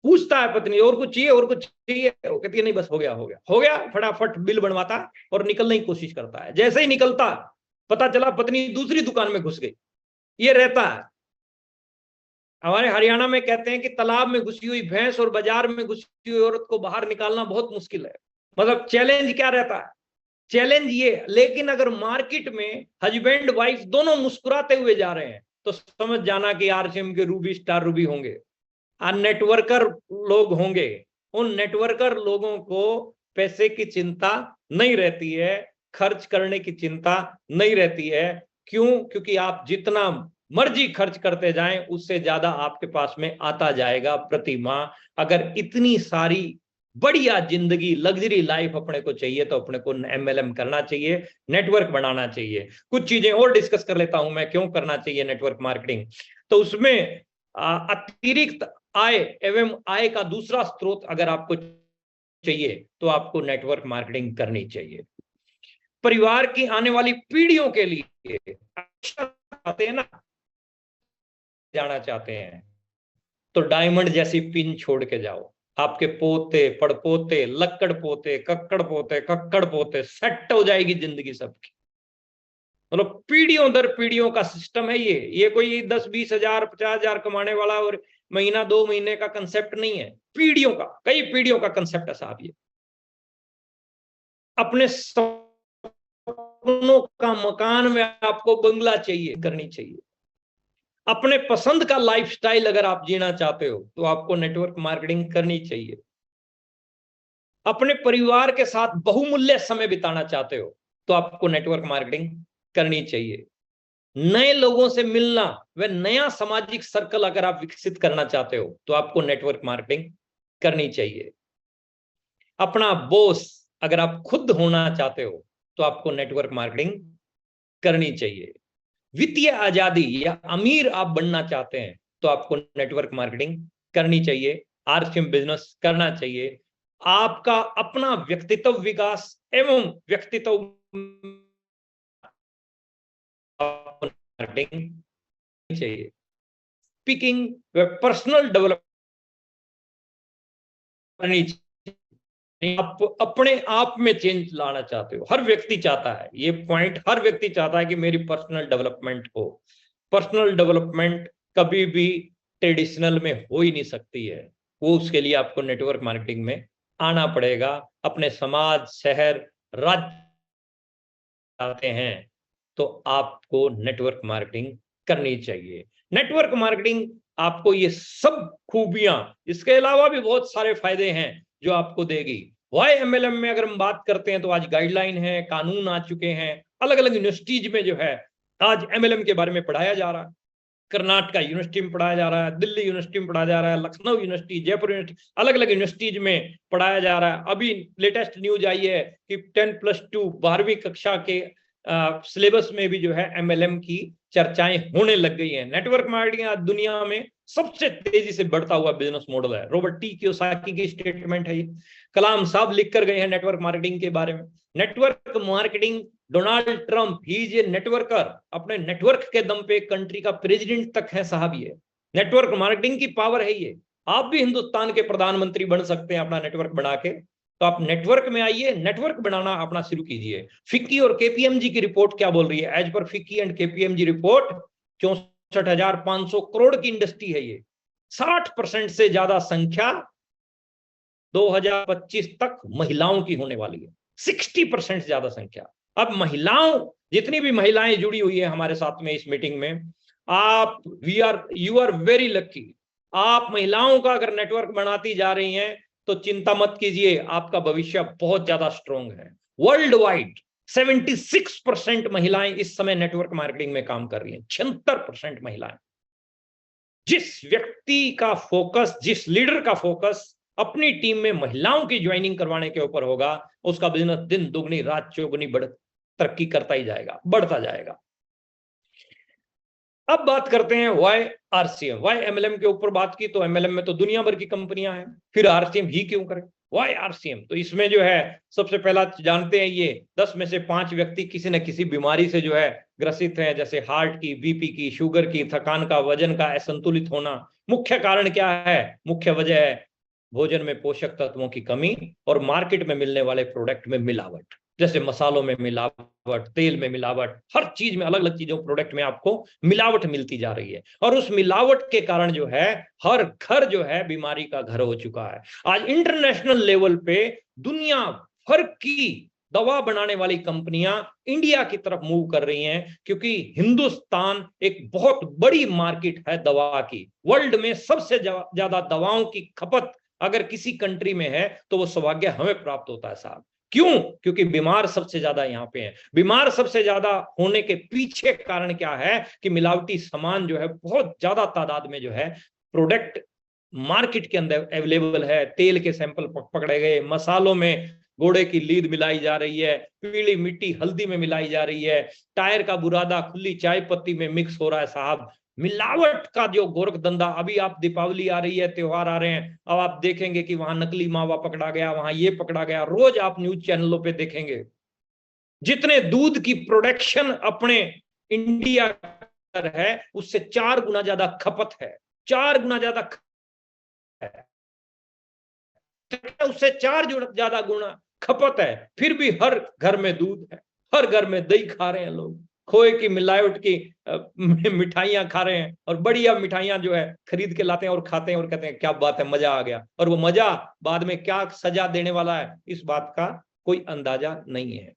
Speaker 1: पूछता है पत्नी और कुछ चाहिए, और कुछ चाहिए, वो कहती है नहीं बस हो गया हो गया हो गया, फटाफट बिल बनवाता और निकलने की कोशिश करता है। जैसे ही निकलता, पता चला पत्नी दूसरी दुकान में घुस गई। ये रहता है। हमारे हरियाणा में कहते हैं कि तालाब में घुसी हुई भैंस और बाजार में घुसी हुई औरत को बाहर निकालना बहुत मुश्किल है। मतलब चैलेंज क्या रहता है? चैलेंज ये, लेकिन अगर मार्केट में हस्बैंड वाइफ दोनों मुस्कुराते हुए जा रहे हैं तो समझ जाना कि आरसीएम के रूबी स्टार रूबी होंगे, नेटवर्कर लोग होंगे। उन नेटवर्कर लोगों को पैसे की चिंता नहीं रहती है, खर्च करने की चिंता नहीं रहती है। क्यों? क्योंकि आप जितना मर्जी खर्च करते जाएं उससे ज्यादा आपके पास में आता जाएगा प्रति माह। अगर इतनी सारी बढ़िया जिंदगी, लग्जरी लाइफ अपने को चाहिए तो अपने को एमएलएम करना चाहिए, नेटवर्क बनाना चाहिए। कुछ चीजें और डिस्कस कर लेता हूं मैं, क्यों करना चाहिए नेटवर्क मार्केटिंग। तो उसमें अतिरिक्त आय एवं आय का दूसरा स्रोत अगर आपको चाहिए तो आपको नेटवर्क मार्केटिंग करनी चाहिए। परिवार की आने वाली पीढ़ियों के लिए चाहते हैं ना, जाना चाहते हैं तो डायमंड जैसी पिन छोड़ के जाओ। आपके पोते पड़पोते लक्कड़ पोते कक्कड़ पोते कक्कड़ पोते सेट हो जाएगी जिंदगी सबकी। मतलब पीढ़ियों दर पीढ़ियों का सिस्टम है ये कोई 10-20 हजार 50 हजार कमाने वाला और महीना 2 महीने का कंसेप्ट नहीं है, पीढ़ियों का, कई पीढ़ियों का कंसेप्ट है साहब ये। अपने सपनों का मकान में आपको बंगला चाहिए, करनी चाहिए। अपने पसंद का लाइफस्टाइल अगर आप जीना चाहते हो तो आपको नेटवर्क मार्केटिंग करनी चाहिए। अपने परिवार के साथ बहुमूल्य समय बिताना चाहते हो तो आपको नेटवर्क मार्केटिंग करनी चाहिए। नए लोगों से मिलना व नया सामाजिक सर्कल अगर आप विकसित करना चाहते हो तो आपको नेटवर्क मार्केटिंग करनी चाहिए। अपना बॉस अगर आप खुद होना चाहते हो तो आपको नेटवर्क मार्केटिंग करनी चाहिए। वित्तीय आजादी या अमीर आप बनना चाहते हैं तो आपको नेटवर्क मार्केटिंग करनी चाहिए, आरसीएम बिजनेस करना चाहिए। आपका अपना व्यक्तित्व विकास एवं व्यक्तित्व मार्केटिंग चाहिए। स्पीकिंग व पर्सनल डेवलपमेंट करनी चाहिए। आप अपने आप में चेंज लाना चाहते हो, हर व्यक्ति चाहता है ये पॉइंट, हर व्यक्ति चाहता है कि मेरी पर्सनल डेवलपमेंट हो। पर्सनल डेवलपमेंट कभी भी ट्रेडिशनल में हो ही नहीं सकती है, वो उसके लिए आपको नेटवर्क मार्केटिंग में आना पड़ेगा। अपने समाज शहर राज्य चाहते हैं तो आपको नेटवर्क मार्केटिंग करनी चाहिए। नेटवर्क मार्केटिंग आपको ये सब खूबियां, इसके अलावा भी बहुत सारे फायदे हैं जो आपको देगी। वाई एमएलएम में अगर हम बात करते हैं तो आज गाइडलाइन है, कानून आ चुके हैं, अलग अलग यूनिवर्सिटीज में जो है आज एमएलएम के बारे में पढ़ाया जा रहा है। कर्नाटका यूनिवर्सिटी में पढ़ाया जा रहा है, दिल्ली यूनिवर्सिटी में पढ़ाया जा रहा है, लखनऊ यूनिवर्सिटी, जयपुर यूनिवर्सिटी, अलग अलग यूनिवर्सिटीज में पढ़ाया जा रहा है। अभी लेटेस्ट न्यूज आई है कि 10+2 12वीं कक्षा के सिलेबस में भी जो है एमएलएम की चर्चाएं होने लग गई हैं। नेटवर्क मार्केटिंग आज दुनिया में सबसे तेजी से बढ़ता हुआ बिजनेस मॉडल है। रॉबर्ट टी कियोसाकी की स्टेटमेंट है ये, कलाम साहब लिख कर गए हैं नेटवर्क मार्केटिंग के बारे में। Network marketing, Donald Trump he is a networker, अपने नेटवर्क के दम पे कंट्री का प्रेसिडेंट तक है साहब। ये नेटवर्क मार्केटिंग की पावर है ये। आप भी हिंदुस्तान के प्रधानमंत्री बन सकते हैं अपना नेटवर्क बना के। तो आप नेटवर्क में आइए, नेटवर्क बनाना अपना शुरू कीजिए। फिक्की और केपीएमजी की रिपोर्ट क्या बोल रही है? As per FICCI and KPMG report 64,500 crore की इंडस्ट्री है ये। 60% से ज्यादा संख्या 2025 तक महिलाओं की होने वाली है, 60% से ज्यादा संख्या। अब महिलाओं, जितनी भी महिलाएं जुड़ी हुई है हमारे साथ में इस मीटिंग में, आप यू आर वेरी लकी। आप महिलाओं का अगर नेटवर्क बनाती जा रही हैं तो चिंता मत कीजिए, आपका भविष्य बहुत ज्यादा स्ट्रॉन्ग है। वर्ल्ड वाइड 76% महिलाएं इस समय नेटवर्क मार्केटिंग में काम कर रही हैं, 76% महिलाएं। जिस व्यक्ति का फोकस, जिस लीडर का फोकस अपनी टीम में महिलाओं की ज्वाइनिंग करवाने के ऊपर होगा, उसका बिजनेस दिन दुगनी रात चौगुनी तरक्की करता ही जाएगा, बढ़ता जाएगा। अब बात करते हैं वाई आरसीएम, वाई एमएलएम के ऊपर बात की तो एमएलएम में तो दुनिया भर की कंपनियां हैं, फिर आरसीएम ही क्यों करें? वाई आरसीएम, तो इसमें जो है सबसे पहला जानते हैं ये 10 में से 5 व्यक्ति किसी न किसी बीमारी से जो है ग्रसित हैं, जैसे हार्ट की, बीपी की, शुगर की, थकान का, वजन का असंतुलित होना। मुख्य कारण क्या है? मुख्य वजह है भोजन में पोषक तत्वों की कमी और मार्केट में मिलने वाले प्रोडक्ट में मिलावट। जैसे मसालों में मिलावट, तेल में मिलावट, हर चीज में, अलग अलग चीजों, प्रोडक्ट में आपको मिलावट मिलती जा रही है। और उस मिलावट के कारण जो है हर घर जो है बीमारी का घर हो चुका है। आज इंटरनेशनल लेवल पे दुनिया भर की दवा बनाने वाली कंपनियां इंडिया की तरफ मूव कर रही हैं, क्योंकि हिंदुस्तान एक बहुत बड़ी मार्केट है दवा की। वर्ल्ड में सबसे ज्यादा दवाओं की खपत अगर किसी कंट्री में है तो वो सौभाग्य हमें प्राप्त होता है साहब। क्यों? क्योंकि बीमार सबसे ज्यादा यहाँ पे हैं। बीमार सबसे ज्यादा होने के पीछे कारण क्या है कि मिलावटी सामान जो है बहुत ज्यादा तादाद में जो है प्रोडक्ट मार्केट के अंदर अवेलेबल है। तेल के सैंपल पकड़े गए, मसालों में घोड़े की लीद मिलाई जा रही है, पीली मिट्टी हल्दी में मिलाई जा रही है, टायर का बुरादा खुली चाय पत्ती में मिक्स हो रहा है साहब। मिलावट का जो गोरख धंधा, अभी आप दीपावली आ रही है, त्योहार आ रहे हैं, अब आप देखेंगे कि वहां नकली मावा पकड़ा गया, वहां ये पकड़ा गया, रोज आप न्यूज चैनलों पे देखेंगे। जितने दूध की प्रोडक्शन अपने इंडिया है उससे 4 गुना ज्यादा खपत है, 4 गुना ज्यादा है, उससे 4 ज्यादा गुना खपत है, फिर भी हर घर में दूध है, हर घर में दही खा रहे हैं लोग, खोए की मिलावट की मिठाइयां खा रहे हैं, और बढ़िया मिठाइयां जो है खरीद के लाते हैं और खाते हैं और कहते हैं क्या बात है, मजा आ गया। और वो मजा बाद में क्या सजा देने वाला है इस बात का कोई अंदाजा नहीं है।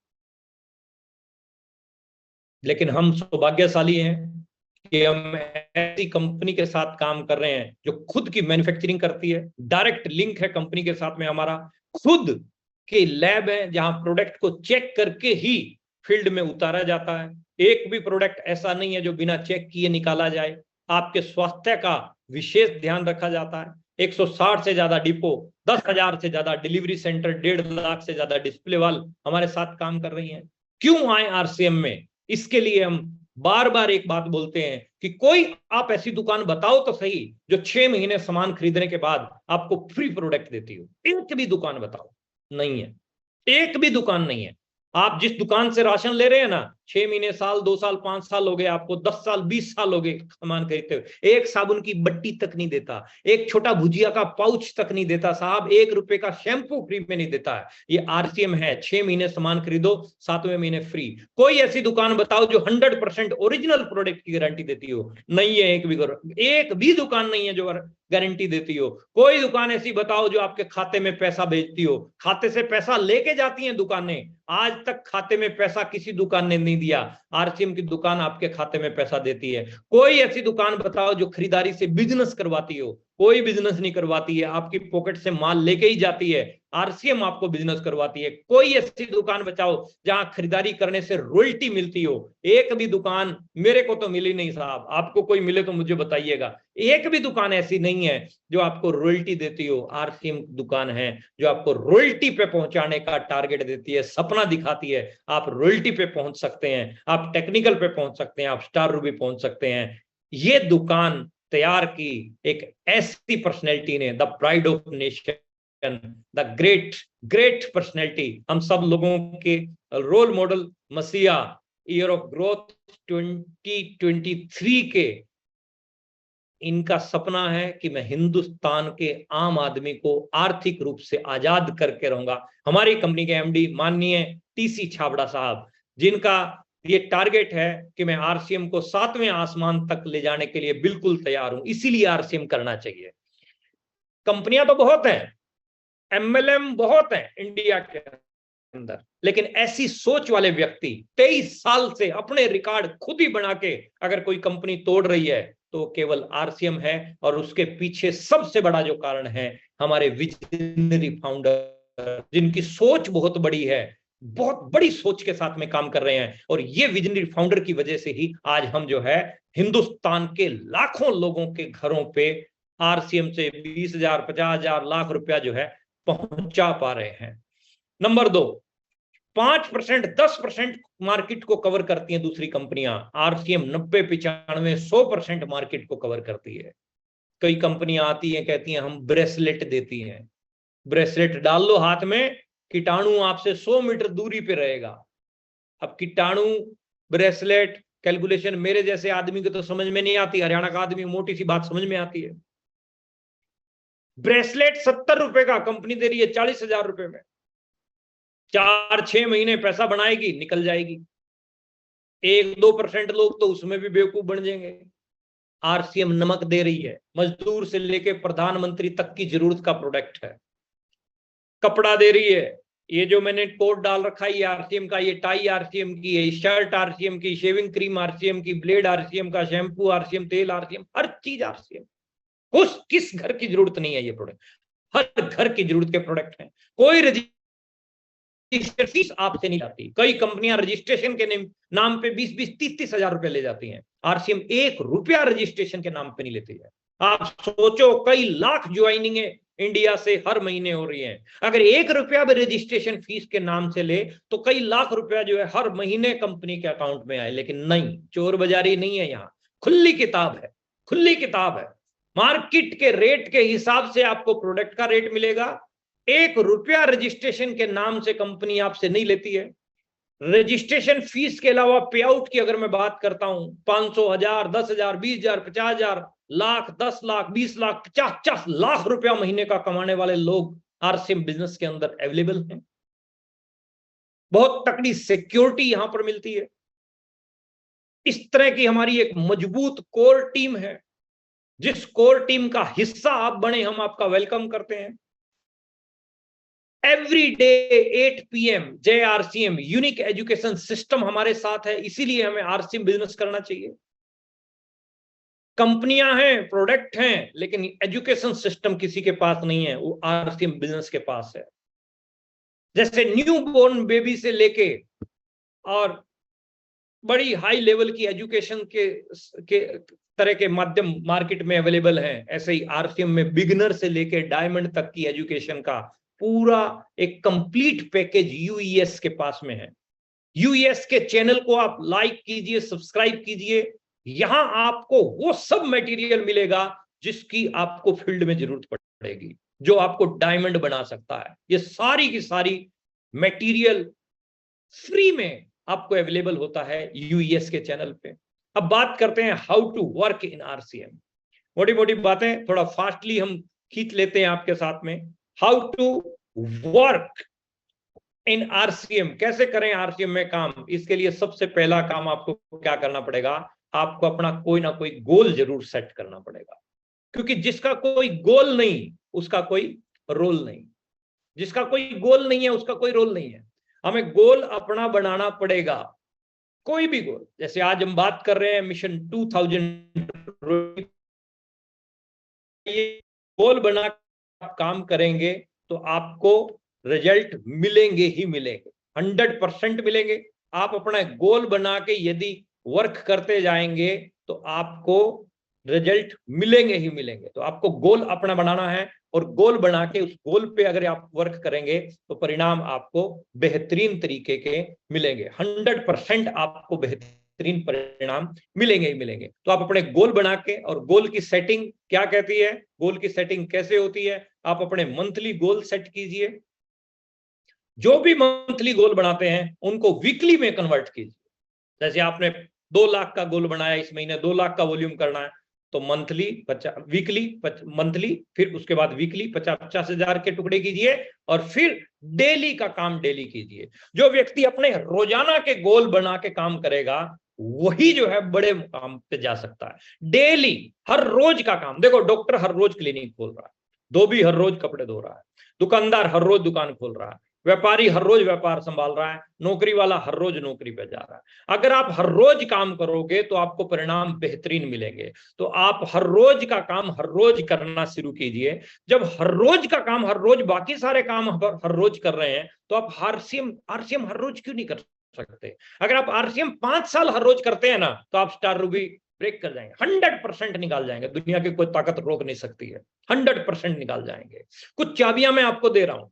Speaker 1: लेकिन हम सौभाग्यशाली हैं कि हम ऐसी कंपनी के साथ काम कर रहे हैं जो खुद की मैन्युफैक्चरिंग करती है। डायरेक्ट लिंक है कंपनी के साथ में, हमारा खुद के लैब है जहां प्रोडक्ट को चेक करके ही फील्ड में उतारा जाता है। एक भी प्रोडक्ट ऐसा नहीं है जो बिना चेक किए निकाला जाए। आपके स्वास्थ्य का विशेष ध्यान रखा जाता है। 160 से ज्यादा डिपो, 10,000 से ज्यादा डिलीवरी सेंटर, 1.5 लाख से ज्यादा डिस्प्ले वाल हमारे साथ काम कर रही हैं। क्यों आए आरसीएम में? इसके लिए हम बार बार एक बात बोलते हैं कि कोई आप ऐसी दुकान बताओ तो सही जो 6 महीने सामान खरीदने के बाद आपको फ्री प्रोडक्ट देती हो। एक भी दुकान बताओ, नहीं है, एक भी दुकान नहीं है। आप जिस दुकान से राशन ले रहे हैं ना, 6 महीने, साल, 2 साल, 5 साल हो गए आपको, 10 साल, 20 साल हो गए सामान खरीदते हुए, एक साबुन की बट्टी तक नहीं देता, एक छोटा भुजिया का पाउच तक नहीं देता साहब, 1 रुपए का शैम्पू फ्री में नहीं देता है। ये आरसीएम है, 6 महीने सामान खरीदो, 7वें महीने फ्री। कोई ऐसी दुकान बताओ जो 100% ओरिजिनल प्रोडक्ट की गारंटी देती हो? नहीं है, एक भी दुकान नहीं है जो गारंटी देती हो। कोई दुकान ऐसी बताओ जो आपके खाते में पैसा भेजती हो? खाते से पैसा लेके जाती हैं दुकानें, आज तक खाते में पैसा किसी दुकान ने नहीं दिया। आरसीएम की दुकान आपके खाते में पैसा देती है। कोई ऐसी दुकान बताओ जो खरीदारी से बिजनेस करवाती हो? कोई बिजनेस नहीं करवाती है, आपकी पॉकेट से माल लेके ही जाती है। आरसीएम आपको बिजनेस करवाती है। कोई ऐसी दुकान बताओ जहां खरीदारी करने से रॉयल्टी मिलती हो? एक भी दुकान मेरे को तो मिली नहीं साहब, आपको कोई मिले तो मुझे बताइएगा। एक भी दुकान ऐसी नहीं है जो आपको रॉयल्टी देती हो। आरसीएम दुकान है जो आपको रॉयल्टी पे पहुंचाने का टारगेट देती है, सपना दिखाती है। आप रॉयल्टी पे पहुंच सकते हैं, आप टेक्निकल पे पहुंच सकते हैं, आप स्टार रूबी पहुंच सकते हैं। ये दुकान तैयार की एक ऐसी पर्सनैलिटी ने, the pride of nation, the great great personality, हम सब लोगों के रोल मॉडल, मसीहा, ईयर ऑफ ग्रोथ 2023 के इनका सपना है कि मैं हिंदुस्तान के आम आदमी को आर्थिक रूप से आजाद करके रहूंगा। हमारी कंपनी के एमडी माननीय टीसी छाबड़ा साहब, जिनका ये टारगेट है कि मैं आरसीएम को 7वें आसमान तक ले जाने के लिए बिल्कुल तैयार हूं, इसीलिए आरसीएम करना चाहिए। कंपनियां तो बहुत हैं, एमएलएम बहुत हैं इंडिया के अंदर, लेकिन ऐसी सोच वाले व्यक्ति 23 साल से अपने रिकॉर्ड खुद ही बना के अगर कोई कंपनी तोड़ रही है तो केवल आरसीएम है। और उसके पीछे सबसे बड़ा जो कारण है हमारे विजनरी फाउंडर, जिनकी सोच बहुत बड़ी है, बहुत बड़ी सोच के साथ में काम कर रहे हैं। और ये विजनरी फाउंडर की वजह से ही आज हम जो है हिंदुस्तान के लाखों लोगों के घरों पे आरसीएम से 20,000, 50,000, लाख रुपया जो है पहुंचा पा रहे हैं। नंबर 2, 5%, 10% मार्केट को कवर करती हैं दूसरी कंपनियां। आरसीएम 90, 95, 100% मार्केट को कवर करती है। कई कंपनियां आती हैं, कहती हैं हम ब्रेसलेट देती हैं, ब्रेसलेट डाल लो हाथ में, कीटाणु आपसे 100 मीटर दूरी पे रहेगा। अब कीटाणु, ब्रेसलेट, कैलकुलेशन मेरे जैसे आदमी को तो समझ में नहीं आती, हरियाणा का आदमी मोटी सी बात समझ में आती है। ब्रेसलेट 70 रुपए का कंपनी दे रही है 40,000 रुपए में। 4-6 महीने पैसा बनाएगी, निकल जाएगी। 1-2% लोग तो उसमें भी बेवकूफ बन जाएंगे। आरसीएम नमक दे रही है, मजदूर से लेके प्रधानमंत्री तक की जरूरत का प्रोडक्ट है। कपड़ा दे रही है, ये जो मैंने कोट डाल रखा है ये आरसीएम का, ये टाई आरसीएम की है, शर्ट आरसीएम की, शेविंग क्रीम आरसीएम की, ब्लेड आरसीएम का, शैम्पू आरसीएम, तेल आरसीएम, हर चीज आरसीएम। किस घर की जरूरत नहीं है ये प्रोडक्ट, हर घर की जरूरत के प्रोडक्ट हैं। कोई रजिस्ट्रेशन फीस आपसे नहीं जाती। कई कंपनियां रजिस्ट्रेशन के नाम पे 20-20, 30-30 हजार रुपए ले जाती हैं। आरसीएम 1 रुपया रजिस्ट्रेशन के नाम पे नहीं लेती है। आप सोचो, कई लाख ज्वाइनिंग इंडिया से हर महीने हो रही है। अगर 1 रुपया भी रजिस्ट्रेशन फीस के नाम से ले तो कई लाख रुपया जो है हर महीने कंपनी के अकाउंट में आए। लेकिन नहीं, चोर बाजारी नहीं है, यहाँ खुली किताब है, खुली किताब है। मार्केट के रेट के हिसाब से आपको प्रोडक्ट का रेट मिलेगा। 1 रुपया रजिस्ट्रेशन के नाम से कंपनी आपसे नहीं लेती है। रजिस्ट्रेशन फीस के अलावा पे आउट की अगर मैं बात करता हूं, 500, 1000, 10,000, 20,000, 50,000, लाख, 10 लाख, 20 लाख, 50 लाख रुपया महीने का कमाने वाले लोग आरसीएम बिजनेस के अंदर अवेलेबल हैं। बहुत तकड़ी सिक्योरिटी यहां पर मिलती है। इस तरह की हमारी एक मजबूत कोर टीम है। जिस कोर टीम का हिस्सा आप बने, हम आपका वेलकम करते हैं। एवरी डे 8 PM जय आरसीएम यूनिक एजुकेशन सिस्टम हमारे साथ है, इसीलिए हमें आरसीएम बिजनेस करना चाहिए। कंपनियां हैं, प्रोडक्ट हैं, लेकिन एजुकेशन सिस्टम किसी के पास नहीं है, वो आरसीएम बिजनेस के पास है। जैसे न्यू बोर्न बेबी से लेके और बड़ी हाई लेवल की एजुकेशन के तरह के माध्यम मार्केट में अवेलेबल हैं, ऐसे ही आरसीएम में बिगिनर से लेके डायमंड तक की एजुकेशन का पूरा एक कंप्लीट पैकेज यूईएस के पास में है। यूईएस के चैनल को आप लाइक कीजिए, सब्सक्राइब कीजिए। यहां आपको वो सब मटेरियल मिलेगा जिसकी आपको फील्ड में जरूरत पड़ेगी, जो आपको डायमंड बना सकता है। ये सारी की सारी मटेरियल फ्री में आपको अवेलेबल होता है यूईएस के चैनल पे। अब बात करते हैं how to work in RCM. मोटी मोटी बातें थोड़ा फास्टली हम खींच लेते हैं आपके साथ में। How to work in RCM, कैसे करें आरसीएम में काम। इसके लिए सबसे पहला काम आपको क्या करना पड़ेगा, आपको अपना कोई ना कोई गोल जरूर सेट करना पड़ेगा। क्योंकि जिसका कोई गोल नहीं उसका कोई रोल नहीं, जिसका कोई गोल नहीं है उसका कोई रोल नहीं है। हमें गोल अपना बनाना पड़ेगा, कोई भी गोल। जैसे आज हम बात कर रहे हैं मिशन 2000, ये गोल बना काम करेंगे तो आपको रिजल्ट मिलेंगे ही मिलेंगे, 100% मिलेंगे। आप अपना गोल बना के यदि वर्क करते जाएंगे तो आपको रिजल्ट मिलेंगे ही मिलेंगे। तो आपको गोल अपना बनाना है और गोल बना के उस गोल पे अगर आप वर्क करेंगे तो परिणाम आपको बेहतरीन तरीके के मिलेंगे। 100% आपको बेहतरीन परिणाम मिलेंगे ही मिलेंगे। तो आप अपने गोल बना के, और गोल की सेटिंग क्या कहती है, गोल की सेटिंग कैसे होती है, आप अपने मंथली गोल सेट कीजिए। जो भी मंथली गोल बनाते हैं उनको वीकली में कन्वर्ट कीजिए। जैसे आपने 2 लाख का गोल बनाया, इस महीने 2 लाख का वॉल्यूम करना है, तो मंथली वीकली मंथली, फिर उसके बाद वीकली 50-50 हजार के टुकड़े कीजिए और फिर डेली का काम डेली कीजिए। जो व्यक्ति अपने रोजाना के गोल बना के काम करेगा वही जो है बड़े मुकाम पे जा सकता है। डेली, हर रोज का काम। देखो, डॉक्टर हर रोज क्लिनिक खोल रहा है, धोबी हर रोज कपड़े धो रहा है, दुकानदार हर रोज दुकान खोल रहा है, व्यापारी हर रोज व्यापार संभाल रहा है, नौकरी वाला हर रोज नौकरी पे जा रहा है। अगर आप हर रोज काम करोगे तो आपको परिणाम बेहतरीन मिलेंगे। तो आप हर रोज का काम हर रोज करना शुरू कीजिए। जब हर रोज का काम हर रोज, बाकी सारे काम हर रोज कर रहे हैं, तो आप आरसीएम हर रोज क्यों नहीं कर सकते। अगर आप आरसीएम 5 साल हर रोज करते हैं ना, तो आप स्टार रूबी ब्रेक कर जाएंगे, 100% निकाल जाएंगे। दुनिया की कोई ताकत रोक नहीं सकती है, 100% निकाल जाएंगे। कुछ चाबियां मैं आपको दे रहा हूं,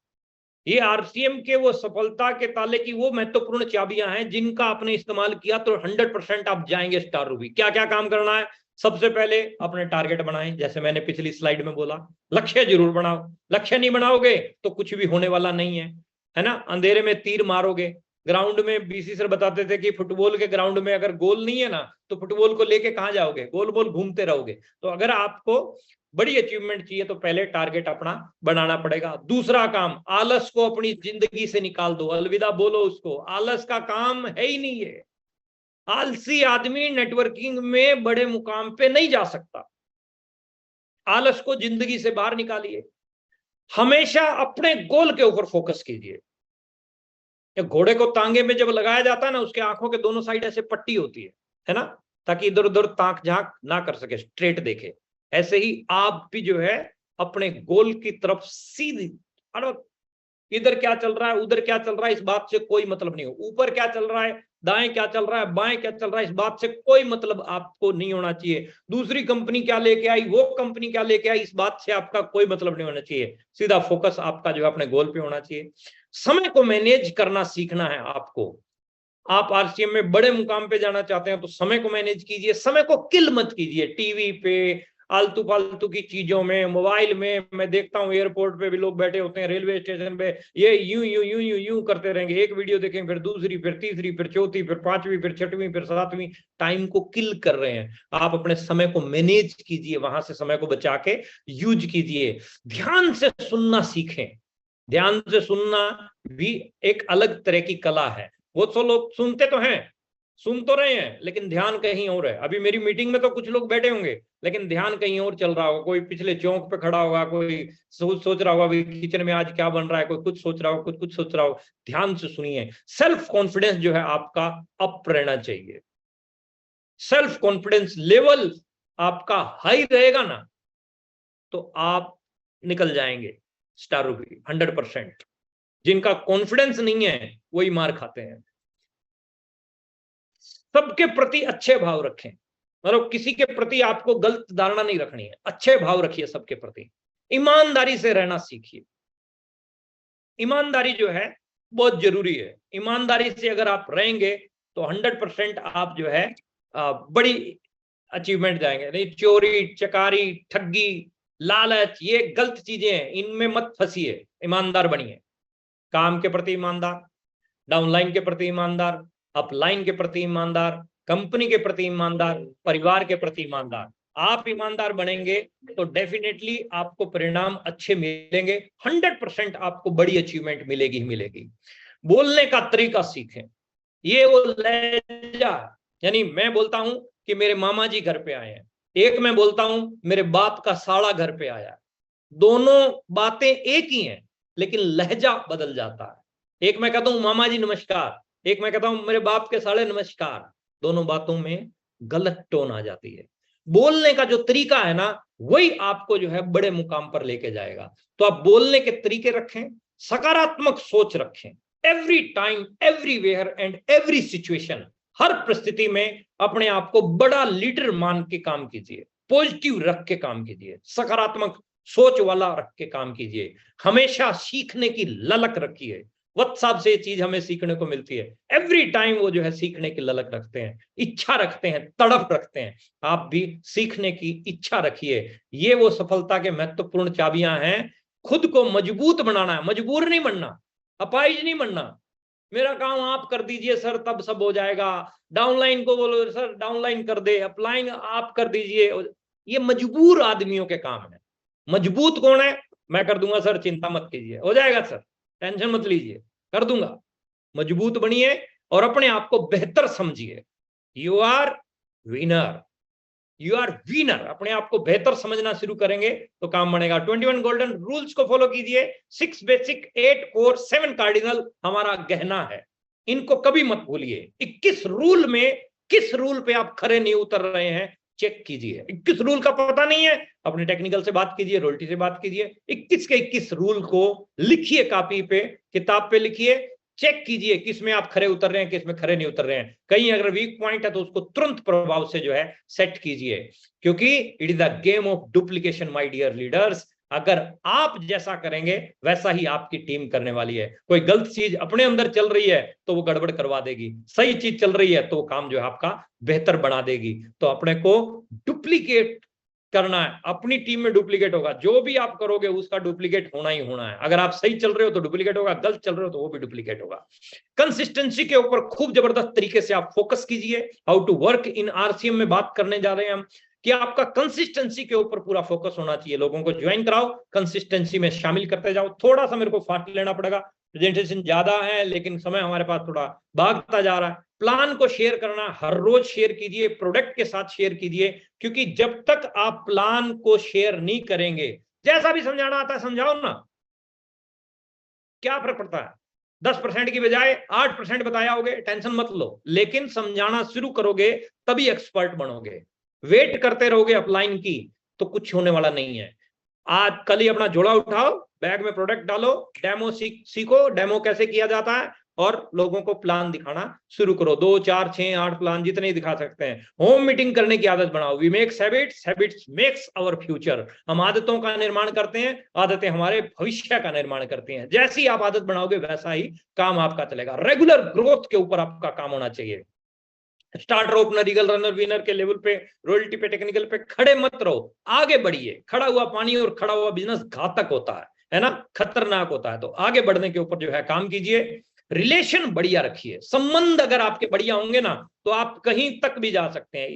Speaker 1: ये आरसीएम के वो सफलता के ताले की वो महत्वपूर्ण चाबियां हैं जिनका आपने इस्तेमाल किया तो 100% आप जाएंगे स्टार रूबी। क्या क्या काम करना है, सबसे पहले अपने टारगेट बनाएं। जैसे मैंने पिछली स्लाइड में बोला, लक्ष्य जरूर बनाओ। लक्ष्य नहीं बनाओगे तो कुछ भी होने वाला नहीं है, है ना। अंधेरे में तीर मारोगे, ग्राउंड में बीसी सर बताते थे कि फुटबॉल के ग्राउंड में अगर गोल नहीं है ना तो फुटबॉल को लेके कहां जाओगे, गोल गोल घूमते रहोगे। तो अगर आपको बड़ी अचीवमेंट चाहिए तो पहले टारगेट अपना बनाना पड़ेगा। दूसरा काम, आलस को अपनी जिंदगी से निकाल दो, अलविदा बोलो उसको, आलस का काम है ही नहीं है। आलसी आदमी नेटवर्किंग में बड़े मुकाम पे नहीं जा सकता। आलस को जिंदगी से बाहर निकालिए, हमेशा अपने गोल के ऊपर फोकस कीजिए। घोड़े को तांगे में जब लगाया जाता है ना, उसके आंखों के दोनों साइड ऐसे पट्टी होती है ना, ताकि इधर उधर ताक झांक ना कर सके, स्ट्रेट देखे। ऐसे ही आप भी जो है अपने गोल की तरफ सीधी, इधर क्या चल रहा है उधर क्या चल रहा है इस बात से कोई मतलब नहीं हो, ऊपर क्या चल रहा है, दाएं क्या चल रहा है, बाएं क्या चल रहा है, इस बात से कोई मतलब आपको नहीं होना चाहिए। दूसरी कंपनी क्या लेके आई, वो कंपनी क्या लेके आई, इस बात से आपका कोई मतलब नहीं होना चाहिए। सीधा फोकस आपका जो है अपने गोल पे होना चाहिए। समय को मैनेज करना सीखना है आपको। आप आरसीएम में बड़े मुकाम पे जाना चाहते हैं तो समय को मैनेज कीजिए, समय को किल मत कीजिए टीवी पे, आलतू फालतू की चीजों में, मोबाइल में। मैं देखता हूँ एयरपोर्ट पे भी लोग बैठे होते हैं, रेलवे स्टेशन पे, ये यूं यूं यूं यूं यूं करते रहेंगे। एक वीडियो देखेंगे, फिर दूसरी, फिर तीसरी, फिर चौथी, फिर पांचवी, फिर छठवीं, फिर सातवीं। टाइम को किल कर रहे हैं। आप अपने समय को मैनेज कीजिए, वहां से समय को बचा के यूज कीजिए। ध्यान से सुनना सीखें। ध्यान से सुनना भी एक अलग तरह की कला है। बहुत से लोग सुनते तो हैं, सुन तो रहे हैं, लेकिन ध्यान कहीं और है। अभी मेरी मीटिंग में तो कुछ लोग बैठे होंगे, लेकिन ध्यान कहीं और चल रहा होगा। कोई पिछले चौक पे खड़ा होगा, कोई सोच रहा होगा भाई किचन में आज क्या बन रहा है, कोई कुछ सोच रहा होगा, कुछ सोच रहा होगा। ध्यान से सुनिए। सेल्फ कॉन्फिडेंस जो है आपका अप रहना चाहिए। सेल्फ कॉन्फिडेंस लेवल आपका हाई रहेगा ना, तो आप निकल जाएंगे स्टार रूपी 100%। जिनका कॉन्फिडेंस नहीं है वही मार खाते हैं। सबके प्रति अच्छे भाव रखें, मतलब किसी के प्रति आपको गलत धारणा नहीं रखनी है, अच्छे भाव रखिए सबके प्रति। ईमानदारी से रहना सीखिए। ईमानदारी जो है बहुत जरूरी है। ईमानदारी से अगर आप रहेंगे तो 100% आप जो है बड़ी अचीवमेंट जाएंगे। नहीं, चोरी चकारी ठगी लालच ये गलत चीजें हैं, इनमें मत फंसिए। ईमानदार बनिए। काम के प्रति ईमानदार, डाउनलाइन के प्रति ईमानदार, अपलाइन के प्रति ईमानदार, कंपनी के प्रति ईमानदार, परिवार के प्रति ईमानदार। आप ईमानदार बनेंगे तो डेफिनेटली आपको परिणाम अच्छे मिलेंगे। 100% आपको बड़ी अचीवमेंट मिलेगी ही मिलेगी। बोलने का तरीका सीखें। ये वो लहजा, यानी मैं बोलता हूं कि मेरे मामा जी घर पे आए हैं, एक मैं बोलता हूं मेरे बाप का साला घर पे आया। दोनों बातें एक ही हैं, लेकिन लहजा बदल जाता है। एक मैं कहता हूं मामा जी नमस्कार, एक मैं कहता हूं मेरे बाप के साले नमस्कार। दोनों बातों में गलत टोन आ जाती है। बोलने का जो तरीका है ना, वही आपको जो है बड़े मुकाम पर लेके जाएगा। तो आप बोलने के तरीके रखें, सकारात्मक सोच रखें। Every time, everywhere and every situation, हर परिस्थिति में अपने आप को बड़ा लीडर मान के काम कीजिए। पॉजिटिव रख के काम कीजिए, सकारात्मक सोच वाला रख के काम कीजिए। हमेशा सीखने की ललक रखिए। वत्स साहब से ये चीज हमें सीखने को मिलती है। एवरी टाइम वो जो है सीखने की ललक रखते हैं, इच्छा रखते हैं, तड़प रखते हैं। आप भी सीखने की इच्छा रखिए। ये वो सफलता के महत्वपूर्ण चाबियां हैं। खुद को मजबूत बनाना है, मजबूर नहीं बनना, अपाहिज नहीं बनना। मेरा काम आप कर दीजिए सर तब सब हो जाएगा, डाउनलाइन को बोलो सर डाउनलाइन कर दे, अपलाइन आप कर दीजिए। ये मजबूर आदमियों के काम है। मजबूत कौन है? मैं कर दूंगा सर, चिंता मत कीजिए, हो जाएगा सर, टेंशन मत लीजिए, कर दूंगा। मजबूत बनिए और अपने आप को बेहतर समझिए। You are winner, you are winner. अपने आप को बेहतर समझना शुरू करेंगे तो काम बनेगा। 21 गोल्डन रूल्स को फॉलो कीजिए। 6 बेसिक, 8 कोर, 7 कार्डिनल हमारा गहना है। इनको कभी मत भूलिए। 21 रूल में किस रूल पे आप खरे नहीं उतर रहे हैं चेक कीजिए। 21 रूल का पता नहीं है, अपने टेक्निकल से बात कीजिए, रोल्टी से बात कीजिए। 21 के 21 रूल को लिखिए, कापी पे, किताब पे लिखिए। चेक कीजिए किस में आप खरे उतर रहे हैं, किस में खरे नहीं उतर रहे हैं। कहीं अगर वीक पॉइंट है तो उसको तुरंत प्रभाव से जो है सेट कीजिए, क्योंकि it is the game of duplication my dear leaders. अगर आप जैसा करेंगे वैसा ही आपकी टीम करने वाली है। कोई गलत चीज अपने अंदर चल रही है तो वो गड़बड़ करवा देगी, सही चीज चल रही है तो वो काम जो है आपका बेहतर बना देगी। तो अपने को डुप्लीकेट करना है, अपनी टीम में डुप्लीकेट होगा, जो भी आप करोगे उसका डुप्लीकेट होना ही होना है। अगर आप सही चल रहे हो तो डुप्लीकेट होगा, गलत चल रहे हो तो वो भी डुप्लीकेट होगा। कंसिस्टेंसी के ऊपर खूब जबरदस्त तरीके से आप फोकस कीजिए। How to work in RCM में बात करने जा रहे हैं हम कि आपका कंसिस्टेंसी के ऊपर पूरा फोकस होना चाहिए। लोगों को ज्वाइन कराओ, कंसिस्टेंसी में शामिल करते जाओ। थोड़ा सा मेरे को फास्ट लेना पड़ेगा, प्रेजेंटेशन ज्यादा है लेकिन समय हमारे पास थोड़ा भागता जा रहा है। प्लान को शेयर करना, हर रोज शेयर कीजिए, प्रोडक्ट के साथ शेयर कीजिए, क्योंकि जब तक आप प्लान को शेयर नहीं करेंगे, जैसा भी समझाना आता है समझाओ ना, क्या फर्क पड़ता है? 10% की बजाय 8% बताया होगे, टेंशन मत लो, लेकिन समझाना शुरू करोगे तभी एक्सपर्ट बनोगे। वेट करते रहोगे अपलाइन की तो कुछ होने वाला नहीं है। आज कल ही अपना झोला उठाओ, बैग में प्रोडक्ट डालो, डेमो सीखो, डेमो कैसे किया जाता है, और लोगों को प्लान दिखाना शुरू करो। 2, 4, 6, 8 प्लान जितने ही दिखा सकते हैं। होम मीटिंग करने की आदत बनाओ। We makes habits, habits makes our future. हम आदतों का निर्माण करते हैं, आदतें हमारे भविष्य का निर्माण करती हैं। जैसी आप आदत बनाओगे वैसा ही काम आपका चलेगा। रेगुलर ग्रोथ के ऊपर आपका काम होना चाहिए। Starter, opener, eagle, runner, winner के लेवल पे, रॉयल्टी पे, टेक्निकल पे खड़े मत रहो, आगे बढ़िए। खड़ा हुआ पानी और खड़ा हुआ बिजनेस घातक होता है ना, खतरनाक होता है। तो आगे बढ़ने के ऊपर जो है काम कीजिए। रिलेशन बढ़िया रखिए। संबंध अगर आपके बढ़िया होंगे ना तो आप कहीं तक भी जा सकते हैं।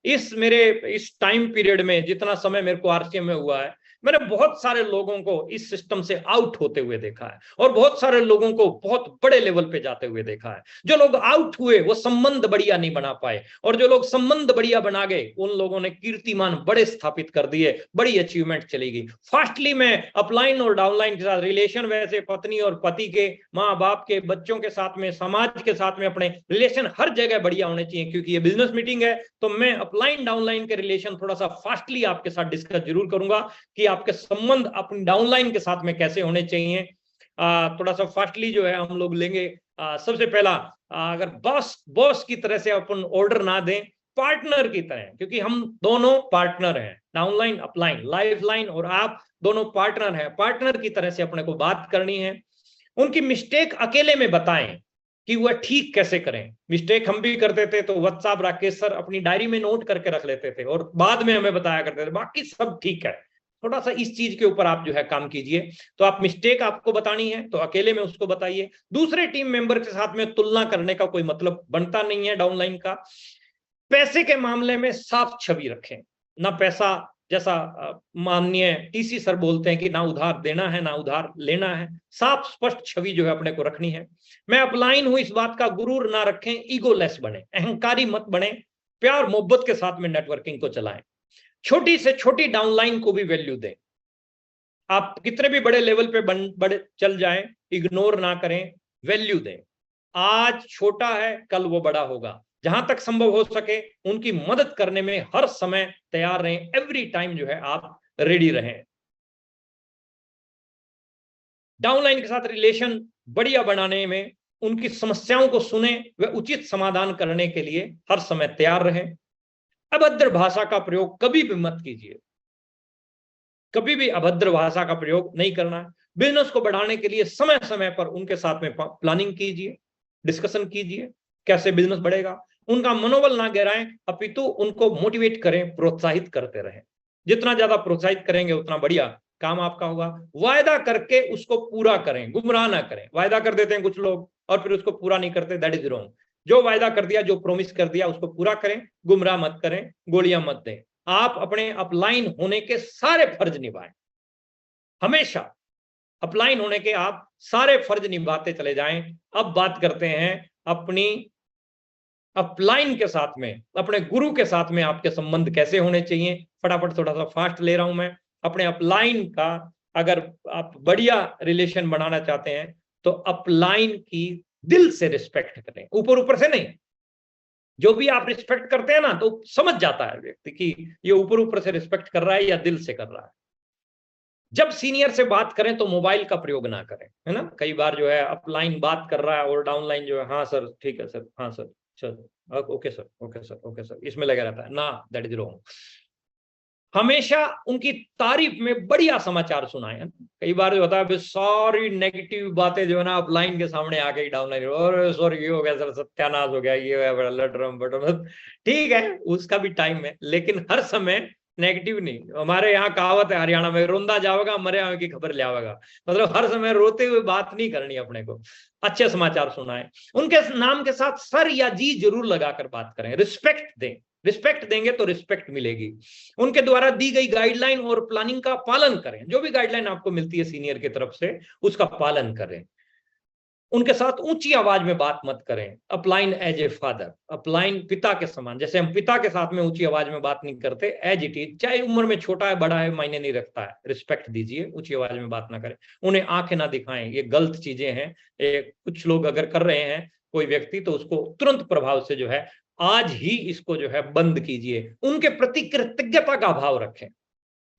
Speaker 1: इस टाइम पीरियड में जितना समय मेरे को आरसीएम में हुआ है, मैंने बहुत सारे लोगों को इस सिस्टम से आउट होते हुए देखा है, और बहुत सारे लोगों को बहुत बड़े लेवल पे जाते हुए देखा है। जो लोग आउट हुए वो संबंध बढ़िया नहीं बना पाए, और जो लोग संबंध बढ़िया बना गए उन लोगों ने कीर्तिमान बड़े स्थापित कर दिए, बड़ी अचीवमेंट चली गई। फास्टली में अपलाइन और डाउनलाइन के साथ रिलेशन, वैसे पत्नी और पति के, माँ बाप के, बच्चों के साथ में, समाज के साथ में, अपने रिलेशन हर जगह बढ़िया होने चाहिए। क्योंकि ये बिजनेस मीटिंग है तो मैं अपलाइन डाउनलाइन के रिलेशन थोड़ा सा फास्टली आपके साथ डिस्कस जरूर करूंगा कि आपके संबंध अपनी डाउनलाइन के साथ में कैसे होने चाहिए। थोड़ा सा फास्टली जो है हम लोग लेंगे। सबसे पहला, अगर बॉस की तरह से अपन ऑर्डर ना दें, पार्टनर की तरह, क्योंकि हम दोनों पार्टनर हैं, डाउनलाइन अपलाइन, लाइफ लाइन और आप दोनों पार्टनर हैं। पार्टनर की तरह से अपने को बात करनी है। उनकी मिस्टेक अकेले में बताएं कि वह ठीक कैसे करें। मिस्टेक हम भी करते थे तो व्हाट्सएप राकेश सर अपनी डायरी में नोट करके रख लेते थे और बाद में हमें बताया करते थे, बाकी सब ठीक है। थोड़ा सा इस चीज के ऊपर आप जो है काम कीजिए। तो आप मिस्टेक आपको बतानी है तो अकेले में उसको बताइए। दूसरे टीम मेंबर के साथ में तुलना करने का कोई मतलब बनता नहीं है डाउनलाइन का। पैसे के मामले में साफ छवि रखें। ना पैसा, जैसा माननीय टीसी सर बोलते हैं कि ना उधार देना है ना उधार लेना है। साफ स्पष्ट छवि जो है अपने को रखनी है। मैं अपलाइन हूं इस बात का गुरूर ना रखें, ईगोलेस बने, अहंकारी मत बने, प्यार मोहब्बत के साथ में नेटवर्किंग को चलाएं। छोटी से छोटी डाउनलाइन को भी वैल्यू दें। आप कितने भी बड़े लेवल पे बड़े चल जाएं, इग्नोर ना करें, वैल्यू दें। आज छोटा है कल वो बड़ा होगा। जहां तक संभव हो सके उनकी मदद करने में हर समय तैयार रहें। एवरी टाइम जो है आप रेडी रहें। डाउनलाइन के साथ रिलेशन बढ़िया बनाने में उनकी समस्याओं को सुने व उचित समाधान करने के लिए हर समय तैयार रहें। अभद्र भाषा का प्रयोग कभी भी मत कीजिए, कभी भी अभद्र भाषा का प्रयोग नहीं करना। बिजनेस को बढ़ाने के लिए समय समय पर उनके साथ में प्लानिंग कीजिए, डिस्कशन कीजिए कैसे बिजनेस बढ़ेगा। उनका मनोबल ना गिराएं, अपितु उनको मोटिवेट करें, प्रोत्साहित करते रहें। जितना ज्यादा प्रोत्साहित करेंगे उतना बढ़िया काम आपका होगा। वायदा करके उसको पूरा करें, गुमराह ना करें। वायदा कर देते हैं कुछ लोग और फिर उसको पूरा नहीं करते, दैट इज रॉन्ग। जो वायदा कर दिया, जो प्रॉमिस कर दिया उसको पूरा करें, गुमराह मत करें, गोलियां मत दें। आप अपने अपलाइन होने के सारे फर्ज निभाएं। हमेशा अपलाइन होने के आप सारे फर्ज निभाते चले जाएं। अब बात करते हैं अपनी अपलाइन के साथ में, अपने गुरु के साथ में आपके संबंध कैसे होने चाहिए। फटाफट थोड़ा सा फास्ट ले रहा हूं मैं। अपने अपलाइन का अगर आप बढ़िया रिलेशन बनाना चाहते हैं तो अपलाइन की दिल से रिस्पेक्ट करें, ऊपर ऊपर से नहीं। जो भी आप रिस्पेक्ट करते हैं ना तो समझ जाता है व्यक्ति कि ये ऊपर ऊपर से रिस्पेक्ट कर रहा है या दिल से कर रहा है। जब सीनियर से बात करें तो मोबाइल का प्रयोग ना करें, है ना। कई बार जो है अपलाइन बात कर रहा है और डाउनलाइन जो है हाँ सर ठीक है सर, हाँ sir sir okay sir okay sir okay sir, इसमें लगा रहता है ना, दैट इज रॉन्ग। हमेशा उनकी तारीफ में बढ़िया समाचार सुनाएं। कई बार जो होता है सारी नेगेटिव बातें जो है ना अपलाइन के सामने आके ही डाउनलाइन, और सॉरी ये हो गया सर, सत्यानाश हो गया, ये हो गया, लट रहा हूं, ठीक है उसका भी टाइम है, लेकिन हर समय नेगेटिव नहीं। हमारे यहाँ कहावत है हरियाणा में, रोंदा जाओगा मरे आवे की खबर ले आवेगा। मतलब हर समय रोते हुए बात नहीं करनी अपने को, अच्छे समाचार सुनाएं। उनके नाम के साथ सर या जी जरूर लगाकर बात करें। रिस्पेक्ट दें, रिस्पेक्ट देंगे तो रिस्पेक्ट मिलेगी। उनके द्वारा दी गई गाइडलाइन और प्लानिंग का पालन करें। जो भी गाइडलाइन आपको मिलती है सीनियर की तरफ से उसका पालन करें। उनके साथ ऊंची आवाज में बात मत करें। Upline as a father, upline पिता के समान। जैसे हम पिता के साथ में ऊंची आवाज में बात नहीं करते, एज इट इज, चाहे उम्र में छोटा है बड़ा है मायने नहीं रखता है, रिस्पेक्ट दीजिए, ऊंची आवाज में बात ना करें। उन्हें आंखें ना दिखाएं, ये गलत चीजें हैं। कुछ लोग अगर कर रहे हैं कोई व्यक्ति, तो उसको तुरंत प्रभाव से जो है आज ही इसको जो है बंद कीजिए। उनके प्रति कृतज्ञता का भाव रखें।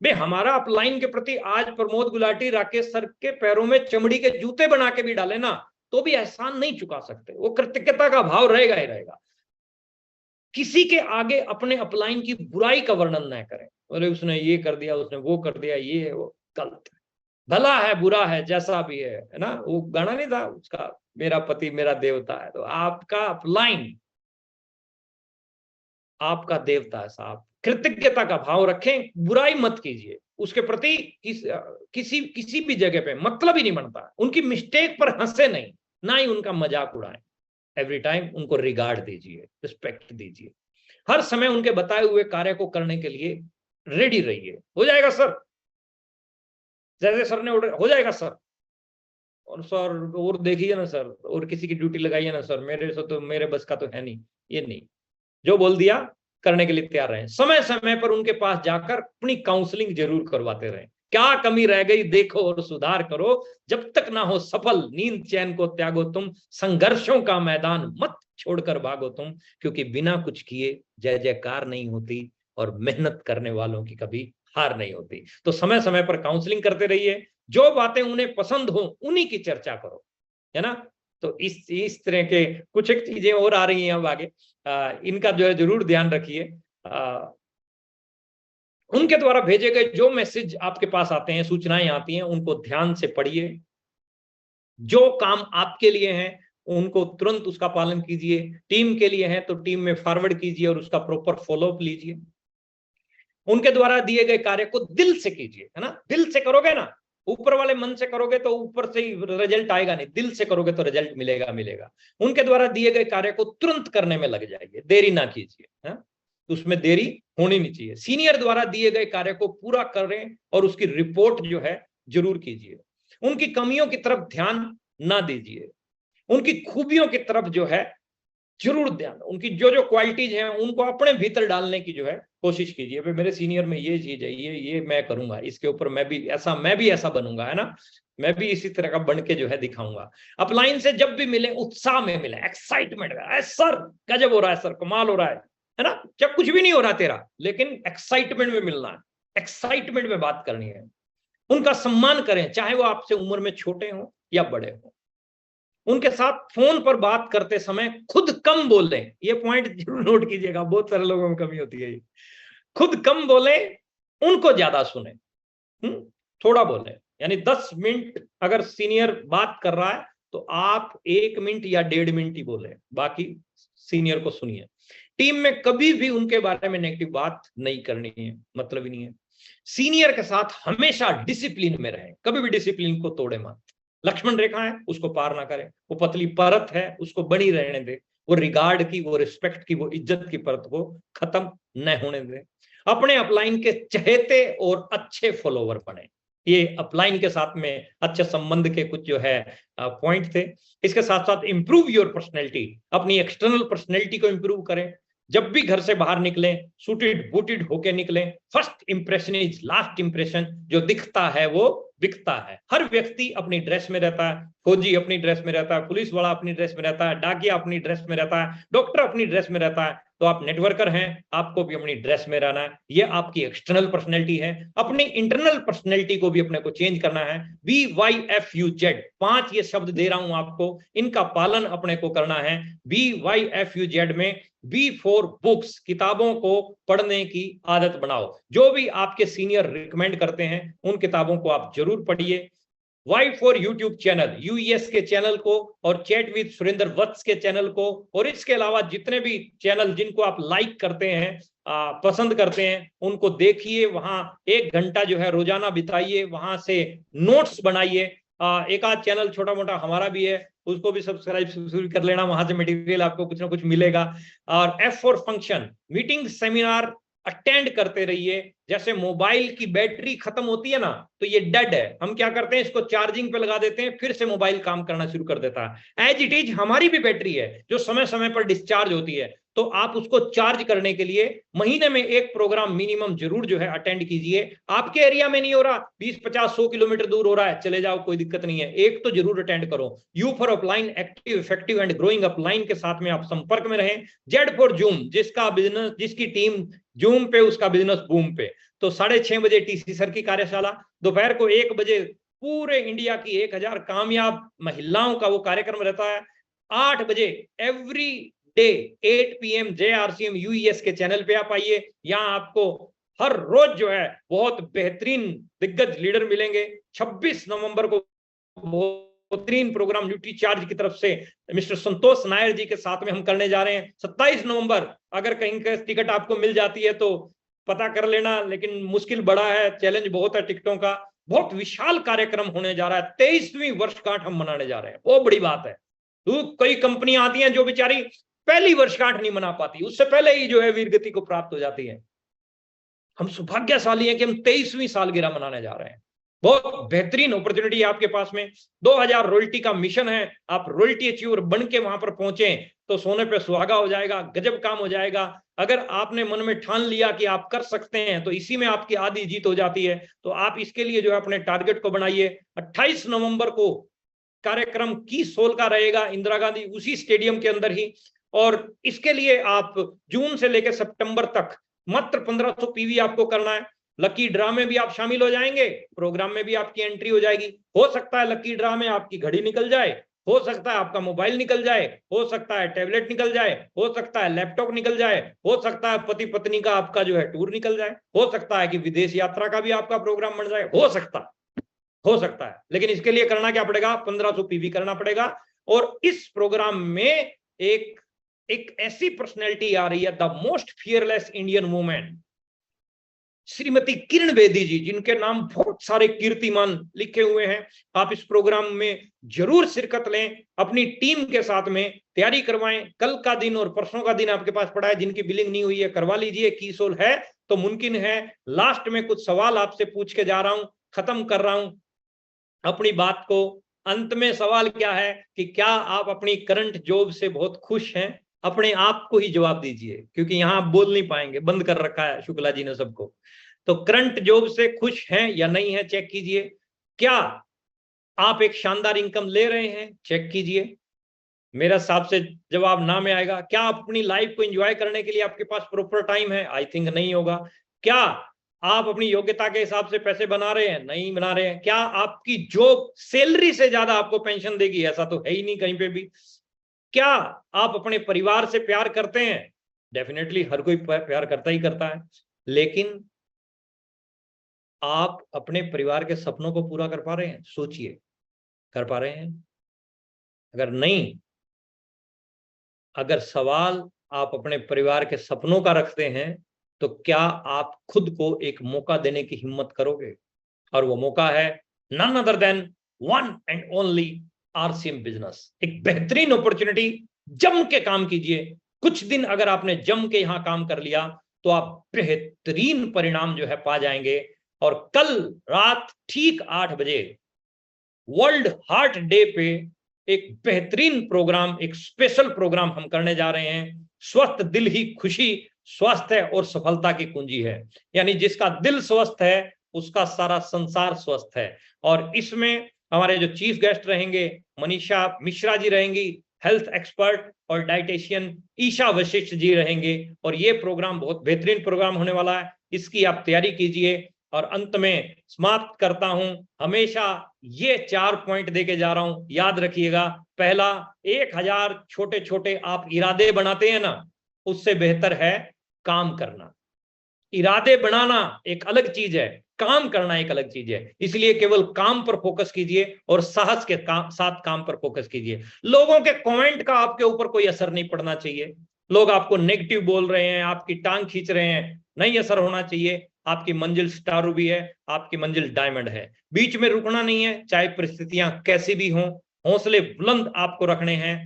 Speaker 1: बे हमारा अपलाइन के प्रति आज प्रमोद गुलाटी राकेश सर के पैरों में चमड़ी के जूते बना के भी डाले ना, तो भी एहसान नहीं चुका सकते। वो कृतज्ञता का भाव रहेगा ही रहेगा। किसी के आगे अपने अपलाइन की बुराई का वर्णन न करें। बोले उसने ये कर दिया, उसने वो कर दिया, ये है वो, गलत है। भला है बुरा है जैसा भी है ना। वो गाना नहीं था उसका, मेरा पति मेरा देवता है। तो आपका अपलाइन आपका देवता है साहब। कृतज्ञता का भाव रखें, बुराई मत कीजिए उसके प्रति। किसी भी जगह पे मतलब ही नहीं बनता। उनकी मिस्टेक पर हंसे नहीं, ना ही उनका मजाक उड़ाएं। एवरी टाइम उनको रिगार्ड दीजिए, रिस्पेक्ट दीजिए। हर समय उनके बताए हुए कार्य को करने के लिए रेडी रहिए। हो जाएगा सर, जैसे सर ने ऑर्डर, हो जाएगा सर। और सर और देखिए ना सर, और किसी की ड्यूटी लगाइए ना सर, मेरे से तो मेरे बस का तो है नहीं। ये नहीं, जो बोल दिया करने के लिए तैयार रहें। समय समय पर उनके पास जाकर अपनी काउंसलिंग जरूर करवाते रहें। क्या कमी रह गई देखो और सुधार करो। जब तक ना हो सफल, नींद चैन को त्यागो तुम। संघर्षों का मैदान मत छोड़कर भागो तुम। क्योंकि बिना कुछ किए जय जयकार नहीं होती, और मेहनत करने वालों की कभी हार नहीं होती। तो समय समय पर काउंसलिंग करते रहिए। जो बातें उन्हें पसंद हो उन्हीं की चर्चा करो, है ना। तो इस तरह के कुछ एक चीजें और आ रही हैं अब आगे, इनका जो है जरूर ध्यान रखिए। उनके द्वारा भेजे गए जो मैसेज आपके पास आते हैं, सूचनाएं आती हैं, उनको ध्यान से पढ़िए। जो काम आपके लिए हैं उनको तुरंत उसका पालन कीजिए। टीम के लिए है तो टीम में फॉरवर्ड कीजिए और उसका प्रॉपर फॉलोअप लीजिए। उनके द्वारा दिए गए कार्य को दिल से कीजिए, है ना। दिल से करोगे ना, ऊपर वाले मन से करोगे तो ऊपर से ही रिजल्ट आएगा नहीं, दिल से करोगे तो रिजल्ट मिलेगा मिलेगा। उनके द्वारा दिए गए कार्य को तुरंत करने में लग जाइए, देरी ना कीजिए, है? उसमें देरी होनी नहीं चाहिए। सीनियर द्वारा दिए गए कार्य को पूरा करें और उसकी रिपोर्ट जो है जरूर कीजिए। उनकी कमियों की तरफ ध्यान ना दीजिए, उनकी खूबियों की तरफ जो है जरूर ध्यान। उनकी जो जो क्वालिटीज हैं उनको अपने भीतर डालने की जो है कोशिश कीजिए। भाई मेरे सीनियर में ये चीज है, ये मैं करूंगा, इसके ऊपर मैं भी ऐसा बनूंगा, है ना। मैं भी इसी तरह का बन के जो है दिखाऊंगा। अपलाइन से जब भी मिले उत्साह में मिले, एक्साइटमेंट में, सर गजब हो रहा है, सर कमाल हो रहा है ना। जब कुछ भी नहीं हो रहा तेरा, लेकिन एक्साइटमेंट में मिलना है, एक्साइटमेंट में बात करनी है। उनका सम्मान करें, चाहे वो आपसे उम्र में छोटे हों या बड़े हों। उनके साथ फोन पर बात करते समय खुद कम बोलें। ये पॉइंट जरूर नोट कीजिएगा, बहुत सारे लोगों में कमी होती है ये। खुद कम बोले, उनको ज्यादा सुने। थोड़ा बोले, यानी 10 मिनट अगर सीनियर बात कर रहा है तो आप 1 मिनट या 1.5 मिनट ही बोले, बाकी सीनियर को सुनिए। टीम में कभी भी उनके बारे में नेगेटिव बात नहीं करनी है, मतलब ही नहीं है। सीनियर के साथ हमेशा डिसिप्लिन में रहें, कभी भी डिसिप्लिन को तोड़े मत। लक्ष्मण रेखा है उसको पार ना करें, वो पतली परत है उसको बनी रहने दे। वो रिगार्ड की, वो रिस्पेक्ट की, वो इज्जत की परत को खत्म न होने दे। अपने अपलाइन के चहेते और अच्छे फॉलोवर बने। ये अपलाइन के साथ में अच्छे संबंध के कुछ जो है पॉइंट थे। इसके साथ साथ इंप्रूव योर पर्सनैलिटी, अपनी एक्सटर्नल पर्सनैलिटी को इंप्रूव करें। जब भी घर से बाहर निकलें सूटेड बूटेड होके निकलें। First impression is last impression, जो दिखता है वो बिकता है। हर व्यक्ति अपनी ड्रेस में रहता है, फौजी अपनी ड्रेस में रहता है, पुलिस वाला अपनी ड्रेस में रहता है, डाकिया अपनी ड्रेस में रहता है, डॉक्टर अपनी ड्रेस में रहता है। तो आप नेटवर्कर हैं, आपको भी अपनी ड्रेस में रहना है। ये आपकी एक्सटर्नल पर्सनैलिटी है। अपनी इंटरनल पर्सनैलिटी को भी अपने को चेंज करना है। BYFUZ 5 ये शब्द दे रहा हूं आपको, इनका पालन अपने को करना है। BYFUZ में B फॉर बुक्स, किताबों को पढ़ने की आदत बनाओ। जो भी आपके सीनियर रिकमेंड करते हैं उन किताबों को आप जरूर पढ़िए। Why for YouTube channel, US के चैनल को और चैट विद सुरेंद्र वत्स के चैनल को, और इसके अलावा जितने भी चैनल जिनको आप लाइक करते हैं, पसंद करते हैं, उनको देखिए। वहां 1 घंटा जो है रोजाना बिताइए, वहां से नोट्स बनाइए। एक आध चैनल छोटा मोटा हमारा भी है, उसको भी सब्सक्राइब कर लेना, वहां से मटेरियल आपको कुछ ना कुछ मिलेगा। और F for function, meeting seminar attend करते रहिए। जैसे मोबाइल की बैटरी खत्म होती है ना, तो ये डेड है, हम क्या करते हैं, इसको चार्जिंग पे लगा देते हैं, फिर से मोबाइल काम करना शुरू कर देता है। एज इट इज हमारी भी बैटरी है जो समय समय पर डिस्चार्ज होती है, तो आप उसको चार्ज करने के लिए महीने में एक प्रोग्राम मिनिमम जरूर जो है अटेंड कीजिए। आपके एरिया में नहीं हो रहा, 20-50-100 किलोमीटर दूर हो रहा है, चले जाओ, कोई दिक्कत नहीं है, एक तो जरूर अटेंड करो। You for upline, active effective and growing upline के साथ में आप संपर्क में रहें। जेड फॉर जूम, जिसका बिजनेस, जिसकी टीम जूम पे, उसका बिजनेस बूम पे। तो 6:30 बजे टीसी सर की कार्यशाला, दोपहर को 1 बजे पूरे इंडिया की 1000 कामयाब महिलाओं का वो कार्यक्रम रहता है। 8 बजे every day 8 PM JRCM UES के चैनल पे आप आइए। यहाँ आपको हर रोज जो है बहुत बेहतरीन दिग्गज लीडर मिलेंगे। 26 नवंबर को बेहतरीन प्रोग्राम न्यूट्री चार्ज की तरफ से मिस्टर संतोष नायर जी के साथ में हम करने जा रहे हैं। 27 नवंबर अगर कहीं का टिकट आपको मिल जाती है तो पता कर लेना, लेकिन मुश्किल बड़ा है, चैलेंज बहुत है टिकटों का। बहुत विशाल कार्यक्रम होने जा रहा है, 23वीं वर्षगांठ हम मनाने जा रहे हैं, बहुत बड़ी बात है। तो कई कंपनियां आती हैं जो बेचारी पहली वर्षगांठ नहीं मना पाती, उससे पहले ही जो है वीरगति को प्राप्त हो जाती है। हम सौभाग्यशाली हैं कि हम 23वीं सालगिरह मनाने जा रहे हैं। बहुत बेहतरीन अपॉर्चुनिटी है आपके पास में। 2000 रॉयल्टी का मिशन है, आप रॉयल्टी अचीवर बन के वहां पर पहुंचे तो सोने पे सुहागा हो जाएगा, गजब काम हो जाएगा। अगर आपने मन में ठान लिया कि आप कर सकते हैं तो इसी में आपकी आधी जीत हो जाती है। तो आप इसके लिए जो है अपने टारगेट को बनाइए। 28 नवंबर को कार्यक्रम की सोल का रहेगा, इंदिरा गांधी उसी स्टेडियम के अंदर ही। और इसके लिए आप जून से लेकर सितंबर तक मात्र 1500 पीवी आपको करना है। लकी ड्रा में भी आप शामिल हो जाएंगे, प्रोग्राम में भी आपकी एंट्री हो जाएगी। हो सकता है लकी ड्रा में आपकी घड़ी निकल जाए, हो सकता है आपका मोबाइल निकल जाए, हो सकता है टैबलेट निकल जाए, हो सकता है लैपटॉप निकल जाए, हो सकता है पति पत्नी का आपका जो है टूर निकल जाए, हो सकता है कि विदेश यात्रा का भी आपका प्रोग्राम बन जाए, हो सकता है। लेकिन इसके लिए करना क्या पड़ेगा, 1500 पीवी करना पड़ेगा। और इस प्रोग्राम में एक ऐसी पर्सनैलिटी आ रही है, the most fearless Indian women, Shrimati Kiran Bedi ji, जिनके नाम बहुत सारे कीर्तिमान लिखे हुए हैं। आप इस प्रोग्राम में जरूर शिरकत लें, अपनी टीम के साथ में तैयारी करवाएं। कल का दिन और परसों का दिन आपके पास पड़ा है, जिनकी बिलिंग नहीं हुई है करवा लीजिए। की सोल है तो मुमकिन है। लास्ट में कुछ सवाल आपसे पूछ के जा रहा हूं, खत्म कर रहा हूं अपनी बात को। अंत में सवाल क्या है कि क्या आप अपनी करंट जॉब से बहुत खुश हैं? अपने आप को ही जवाब दीजिए, क्योंकि यहां आप बोल नहीं पाएंगे, बंद कर रखा है शुक्ला जी ने सबको। तो करंट जॉब से खुश हैं या नहीं है, चेक कीजिए। क्या आप एक शानदार इनकम ले रहे हैं, चेक कीजिए। मेरा हिसाब से जवाब ना में आएगा। क्या आप अपनी लाइफ को एंजॉय करने के लिए आपके पास प्रॉपर टाइम है? आई थिंक नहीं होगा। क्या आप अपनी योग्यता के हिसाब से पैसे बना रहे हैं? नहीं बना रहे हैं। क्या आपकी जॉब सैलरी से ज्यादा आपको पेंशन देगी? ऐसा तो है ही नहीं कहीं पे भी। क्या आप अपने परिवार से प्यार करते हैं? डेफिनेटली हर कोई प्यार करता ही करता है, लेकिन आप अपने परिवार के सपनों को पूरा कर पा रहे हैं? सोचिए, कर पा रहे हैं? अगर नहीं, अगर सवाल आप अपने परिवार के सपनों का रखते हैं, तो क्या आप खुद को एक मौका देने की हिम्मत करोगे? और वो मौका है none other than one and only RCM business. एक बेहतरीन अपॉर्चुनिटी, जम के काम कीजिए। कुछ दिन अगर आपने जम के यहां काम कर लिया तो आप बेहतरीन परिणाम जो है पा जाएंगे। और कल रात ठीक 8 बजे वर्ल्ड हार्ट डे पे एक बेहतरीन प्रोग्राम, एक स्पेशल प्रोग्राम हम करने जा रहे हैं। स्वस्थ दिल ही खुशी, स्वास्थ्य और सफलता की कुंजी है। यानी जिसका दिल स्वस्थ है उसका सारा संसार स्वस्थ है। और इसमें हमारे जो चीफ गेस्ट रहेंगे, मनीषा मिश्रा जी रहेंगी, हेल्थ एक्सपर्ट और डाइटिशियन ईशा वशिष्ठ जी रहेंगे। और ये प्रोग्राम बहुत बेहतरीन प्रोग्राम होने वाला है, इसकी आप तैयारी कीजिए। और अंत में समाप्त करता हूं, हमेशा ये 4 पॉइंट देके जा रहा हूं, याद रखिएगा। पहला, 1000 छोटे छोटे आप इरादे बनाते हैं ना, उससे बेहतर है काम करना। इरादे बनाना एक अलग चीज है, काम करना एक अलग चीज है। इसलिए केवल काम पर फोकस कीजिए और साहस के साथ काम पर फोकस कीजिए। लोगों के कमेंट का आपके ऊपर कोई असर नहीं पड़ना चाहिए। लोग आपको नेगेटिव बोल रहे हैं, आपकी टांग खींच रहे हैं, नहीं असर होना चाहिए। आपकी मंजिल स्टार रूबी है, आपकी मंजिल डायमंड है। बीच में रुकना नहीं है, चाहे परिस्थितियां कैसी भी हों। हौसले बुलंद आपको रखने हैं।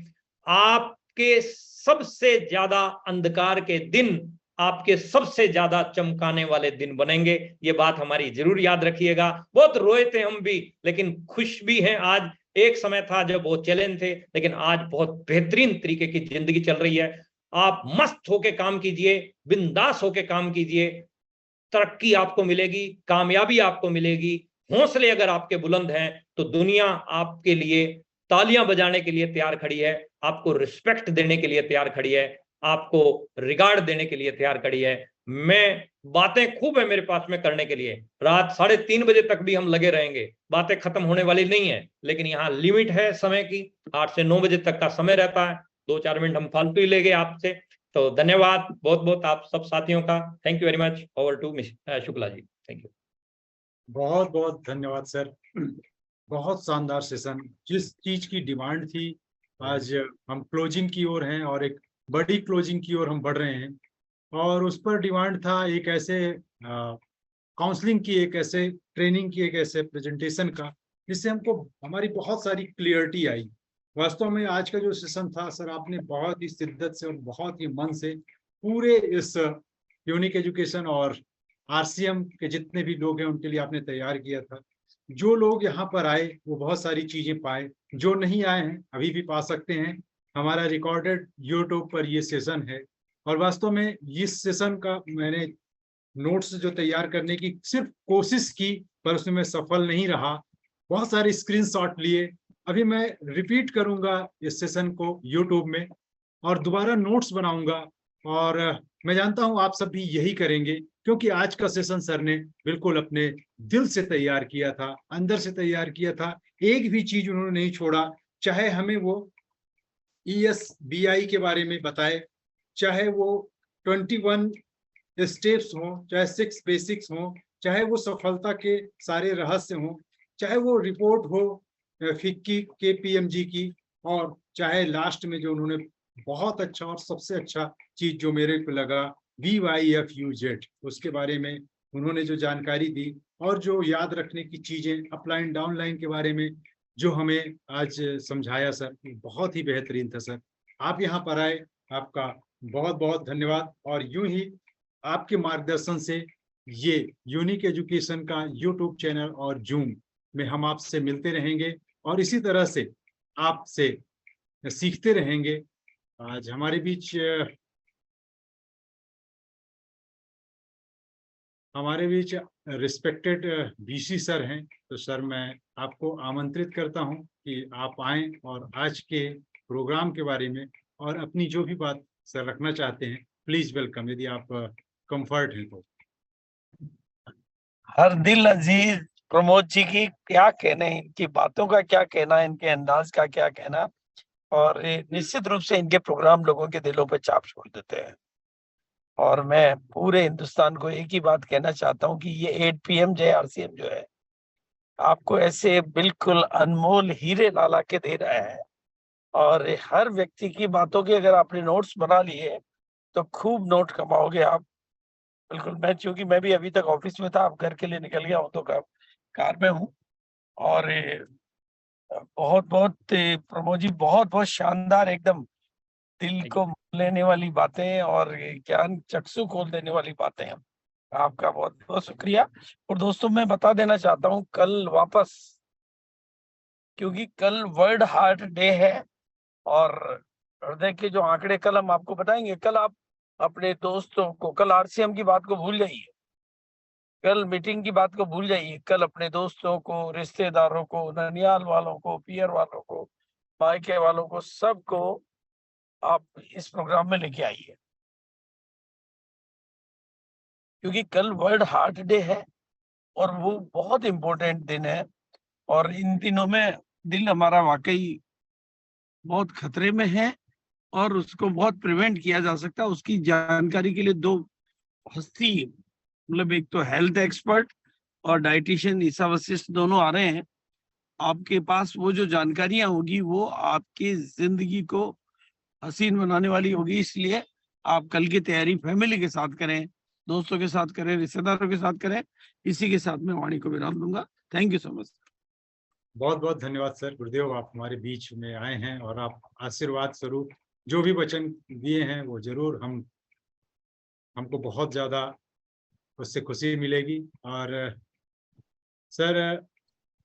Speaker 1: आपके सबसे ज्यादा अंधकार के दिन आपके सबसे ज्यादा चमकाने वाले दिन बनेंगे। ये बात हमारी जरूर याद रखिएगा। बहुत रोए थे हम भी, लेकिन खुश भी हैं आज। एक समय था जब वो चैलेंज थे, लेकिन आज बहुत बेहतरीन तरीके की जिंदगी चल रही है। आप मस्त होके काम कीजिए, बिंदास होके काम कीजिए। तरक्की आपको मिलेगी, कामयाबी आपको मिलेगी। हौसले अगर आपके बुलंद हैं तो दुनिया आपके लिए तालियां बजाने के लिए तैयार खड़ी है, आपको रिस्पेक्ट देने के लिए तैयार खड़ी है, आपको रिगार्ड देने के लिए तैयार खड़ी है। मैं बातें खूब है मेरे पास में करने के लिए, रात 3:30 बजे तक भी हम लगे रहेंगे। बातें खत्म होने वाली नहीं है, लेकिन यहाँ लिमिट है समय की। 8 से 9 बजे तक का समय रहता है। 2-4 मिनट हम फालतू ही ले गए आपसे। तो धन्यवाद बहुत बहुत आप सब साथियों का। Thank you very much. Over to Shukla ji. Thank you.
Speaker 2: बहुत बहुत धन्यवाद सर। बहुत शानदार सेशन। जिस चीज की डिमांड थी, आज हम क्लोजिंग की ओर हैं और एक बड़ी क्लोजिंग की ओर हम बढ़ रहे हैं। और उस पर डिमांड था एक ऐसे काउंसलिंग की, एक ऐसे ट्रेनिंग की, एक ऐसे प्रेजेंटेशन का, जिससे हमको हमारी बहुत सारी क्लियरिटी आई। वास्तव में आज का जो सेशन था सर, आपने बहुत ही शिद्दत से और बहुत ही मन से पूरे इस यूनिक एजुकेशन और आरसीएम के जितने भी लोग हैं उनके लिए आपने तैयार किया था। जो लोग यहाँ पर आए वो बहुत सारी चीजें पाए, जो नहीं आए हैं अभी भी पा सकते हैं। हमारा रिकॉर्डेड यूट्यूब पर ये सेशन है। और वास्तव में इस सेशन का मैंने नोट्स जो तैयार करने की सिर्फ कोशिश की, पर उसमें मैं सफल नहीं रहा। बहुत सारे स्क्रीनशॉट लिए। अभी मैं रिपीट करूंगा इस सेशन को यूट्यूब में और दोबारा नोट्स बनाऊंगा। और मैं जानता हूं आप सब भी यही करेंगे, क्योंकि आज का सेशन सर ने बिल्कुल अपने दिल से तैयार किया था, अंदर से तैयार किया था। एक भी चीज उन्होंने नहीं छोड़ा। चाहे हमें वो ESBI के बारे में बताए, चाहे वो 21 स्टेप्स हो, चाहे 6 बेसिक्स हो, चाहे वो सफलता के सारे रहस्य हो, चाहे वो रिपोर्ट हो फिक्की KPMG की, और चाहे लास्ट में जो उन्होंने बहुत अच्छा और सबसे अच्छा चीज जो मेरे को लगा VYFUZ, उसके बारे में उन्होंने जो जानकारी दी और जो याद रखने की चीजें अपलाइन डाउनलाइन के बारे में जो हमें आज समझाया सर, बहुत ही बेहतरीन था सर। आप यहाँ पर आए, आपका बहुत बहुत धन्यवाद। और यूं ही आपके मार्गदर्शन से ये यूनिक एजुकेशन का यूट्यूब चैनल और जूम में हम आपसे मिलते रहेंगे और इसी तरह से आपसे सीखते रहेंगे। आज हमारे बीच रिस्पेक्टेड BC सर हैं। तो सर मैं आपको आमंत्रित करता हूं कि आप आएं और आज के प्रोग्राम के बारे में और अपनी जो भी बात सर रखना चाहते हैं, प्लीज वेलकम, यदि आप कंफर्ट हैं तो।
Speaker 3: हर दिल अजीज प्रमोद जी की क्या कहना है, इनकी बातों का क्या कहना, इनके अंदाज का क्या कहना। और निश्चित रूप से इनके प्रोग्राम लोगों के दिलों पर छाप छोड़ देते हैं। और मैं पूरे हिंदुस्तान को एक ही बात कहना चाहता हूँ कि ये 8 PM जय RCM जो है, आपको ऐसे बिल्कुल अनमोल हीरे लाला के दे रहा है। और हर व्यक्ति की बातों के अगर आपने नोट्स बना लिए तो खूब नोट कमाओगे आप। बिल्कुल, मैं चूंकि मैं भी अभी तक ऑफिस में था, अब घर के लिए निकल गया हूँ तो कार में हूँ। और बहुत बहुत प्रमोद जी, बहुत बहुत शानदार, एकदम दिल को लेने वाली बातें और ज्ञान चक्षु खोल देने वाली बातें हैं। आपका बहुत बहुत शुक्रिया। और दोस्तों मैं बता देना चाहता हूँ, कल वापस, क्योंकि कल वर्ल्ड हार्ट डे है और हृदय के जो आंकड़े कल हम आपको बताएंगे। कल आप अपने दोस्तों को, कल RCM की बात को भूल जाइए, कल मीटिंग की बात को भूल जाइए। कल अपने दोस्तों को, रिश्तेदारों को, ननियाल वालों को, पियर वालों को, मायके वालों को, सबको आप इस प्रोग्राम में लेके आइए, क्योंकि कल वर्ल्ड हार्ट डे है और वो बहुत इंपॉर्टेंट दिन है। और इन दिनों में दिल हमारा वाकई बहुत खतरे में है और उसको बहुत प्रिवेंट किया जा सकता है। उसकी जानकारी के लिए 2 हस्ती, मतलब एक तो हेल्थ एक्सपर्ट और डाइटिशियन ईसा वशिष्ठ दोनों आ रहे हैं। आपके पास वो जो जानकारियां होगी वो आपकी जिंदगी को हसीन बनाने वाली होगी, इसलिए आप कल की तैयारी फैमिली के साथ करें, दोस्तों के साथ करें, रिश्तेदारों के साथ करें। इसी के साथ मैं वाणी को विराम दूंगा। Thank you so much.
Speaker 2: बहुत बहुत धन्यवाद सर। गुरुदेव, आप हमारे बीच में आए हैं और आप आशीर्वाद स्वरूप जो भी वचन दिए हैं वो जरूर हमको बहुत ज्यादा उससे खुशी मिलेगी। और सर,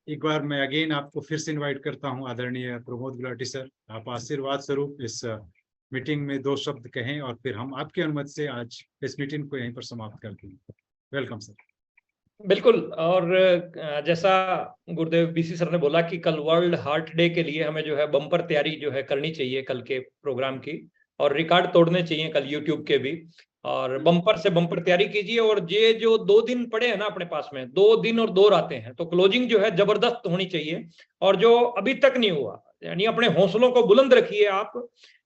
Speaker 2: एक बार मैं अगेन आपको फिर से इनवाइट करता हूं, आदरणीय प्रमोद गुलाटी सर, आप आशीर्वाद स्वरूप इस मीटिंग में 2 शब्द कहें और फिर हम आपकी अनुमति से आज इस मीटिंग को यहीं पर समाप्त करते हैं। Welcome sir.
Speaker 1: बिल्कुल। और जैसा गुरुदेव बीसी सर ने बोला कि कल वर्ल्ड हार्ट डे के लिए हमें जो है बम्पर तैयारी जो है करनी चाहिए कल के प्रोग्राम की, और रिकॉर्ड तोड़ने चाहिए कल यूट्यूब के भी, और बम्पर से बम्पर तैयारी कीजिए। और ये जो 2 दिन पड़े हैं ना अपने पास में, 2 दिन और 2 रातें हैं, तो क्लोजिंग जो है जबरदस्त होनी चाहिए। और जो अभी तक नहीं हुआ, यानी अपने हौसलों को बुलंद रखिए, आप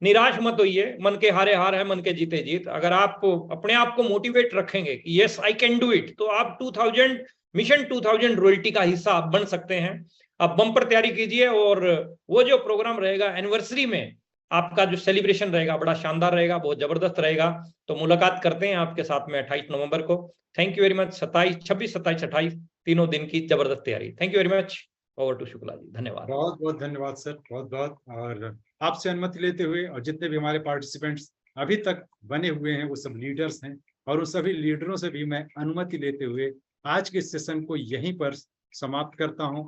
Speaker 1: निराश मत होइए। मन के हारे हार है, मन के जीते जीत। अगर आप अपने आप को मोटिवेट रखेंगे कि yes I can do it, तो आप 2000 मिशन 2000 रॉयल्टी का हिस्सा आप बन सकते हैं। आप बम्पर तैयारी कीजिए, और वो जो प्रोग्राम रहेगा एनिवर्सरी में, आपका जो सेलिब्रेशन रहेगा बड़ा शानदार रहेगा, बहुत जबरदस्त रहेगा। तो मुलाकात करते हैं आपके साथ में 28 नवंबर को। Thank you very much. 26, 27, 28 तीनों दिन की जबरदस्त तैयारी। Thank you very much. Over to Shukla ji. धन्यवाद।
Speaker 2: बहुत बहुत धन्यवाद सर, बहुत बहुत। और आपसे अनुमति लेते हुए, और जितने भी हमारे पार्टिसिपेंट्स अभी तक बने हुए हैं वो सब लीडर्स हैं, और उन सभी लीडरों से भी मैं अनुमति लेते हुए आज के सेशन को यहीं पर समाप्त करता हूं।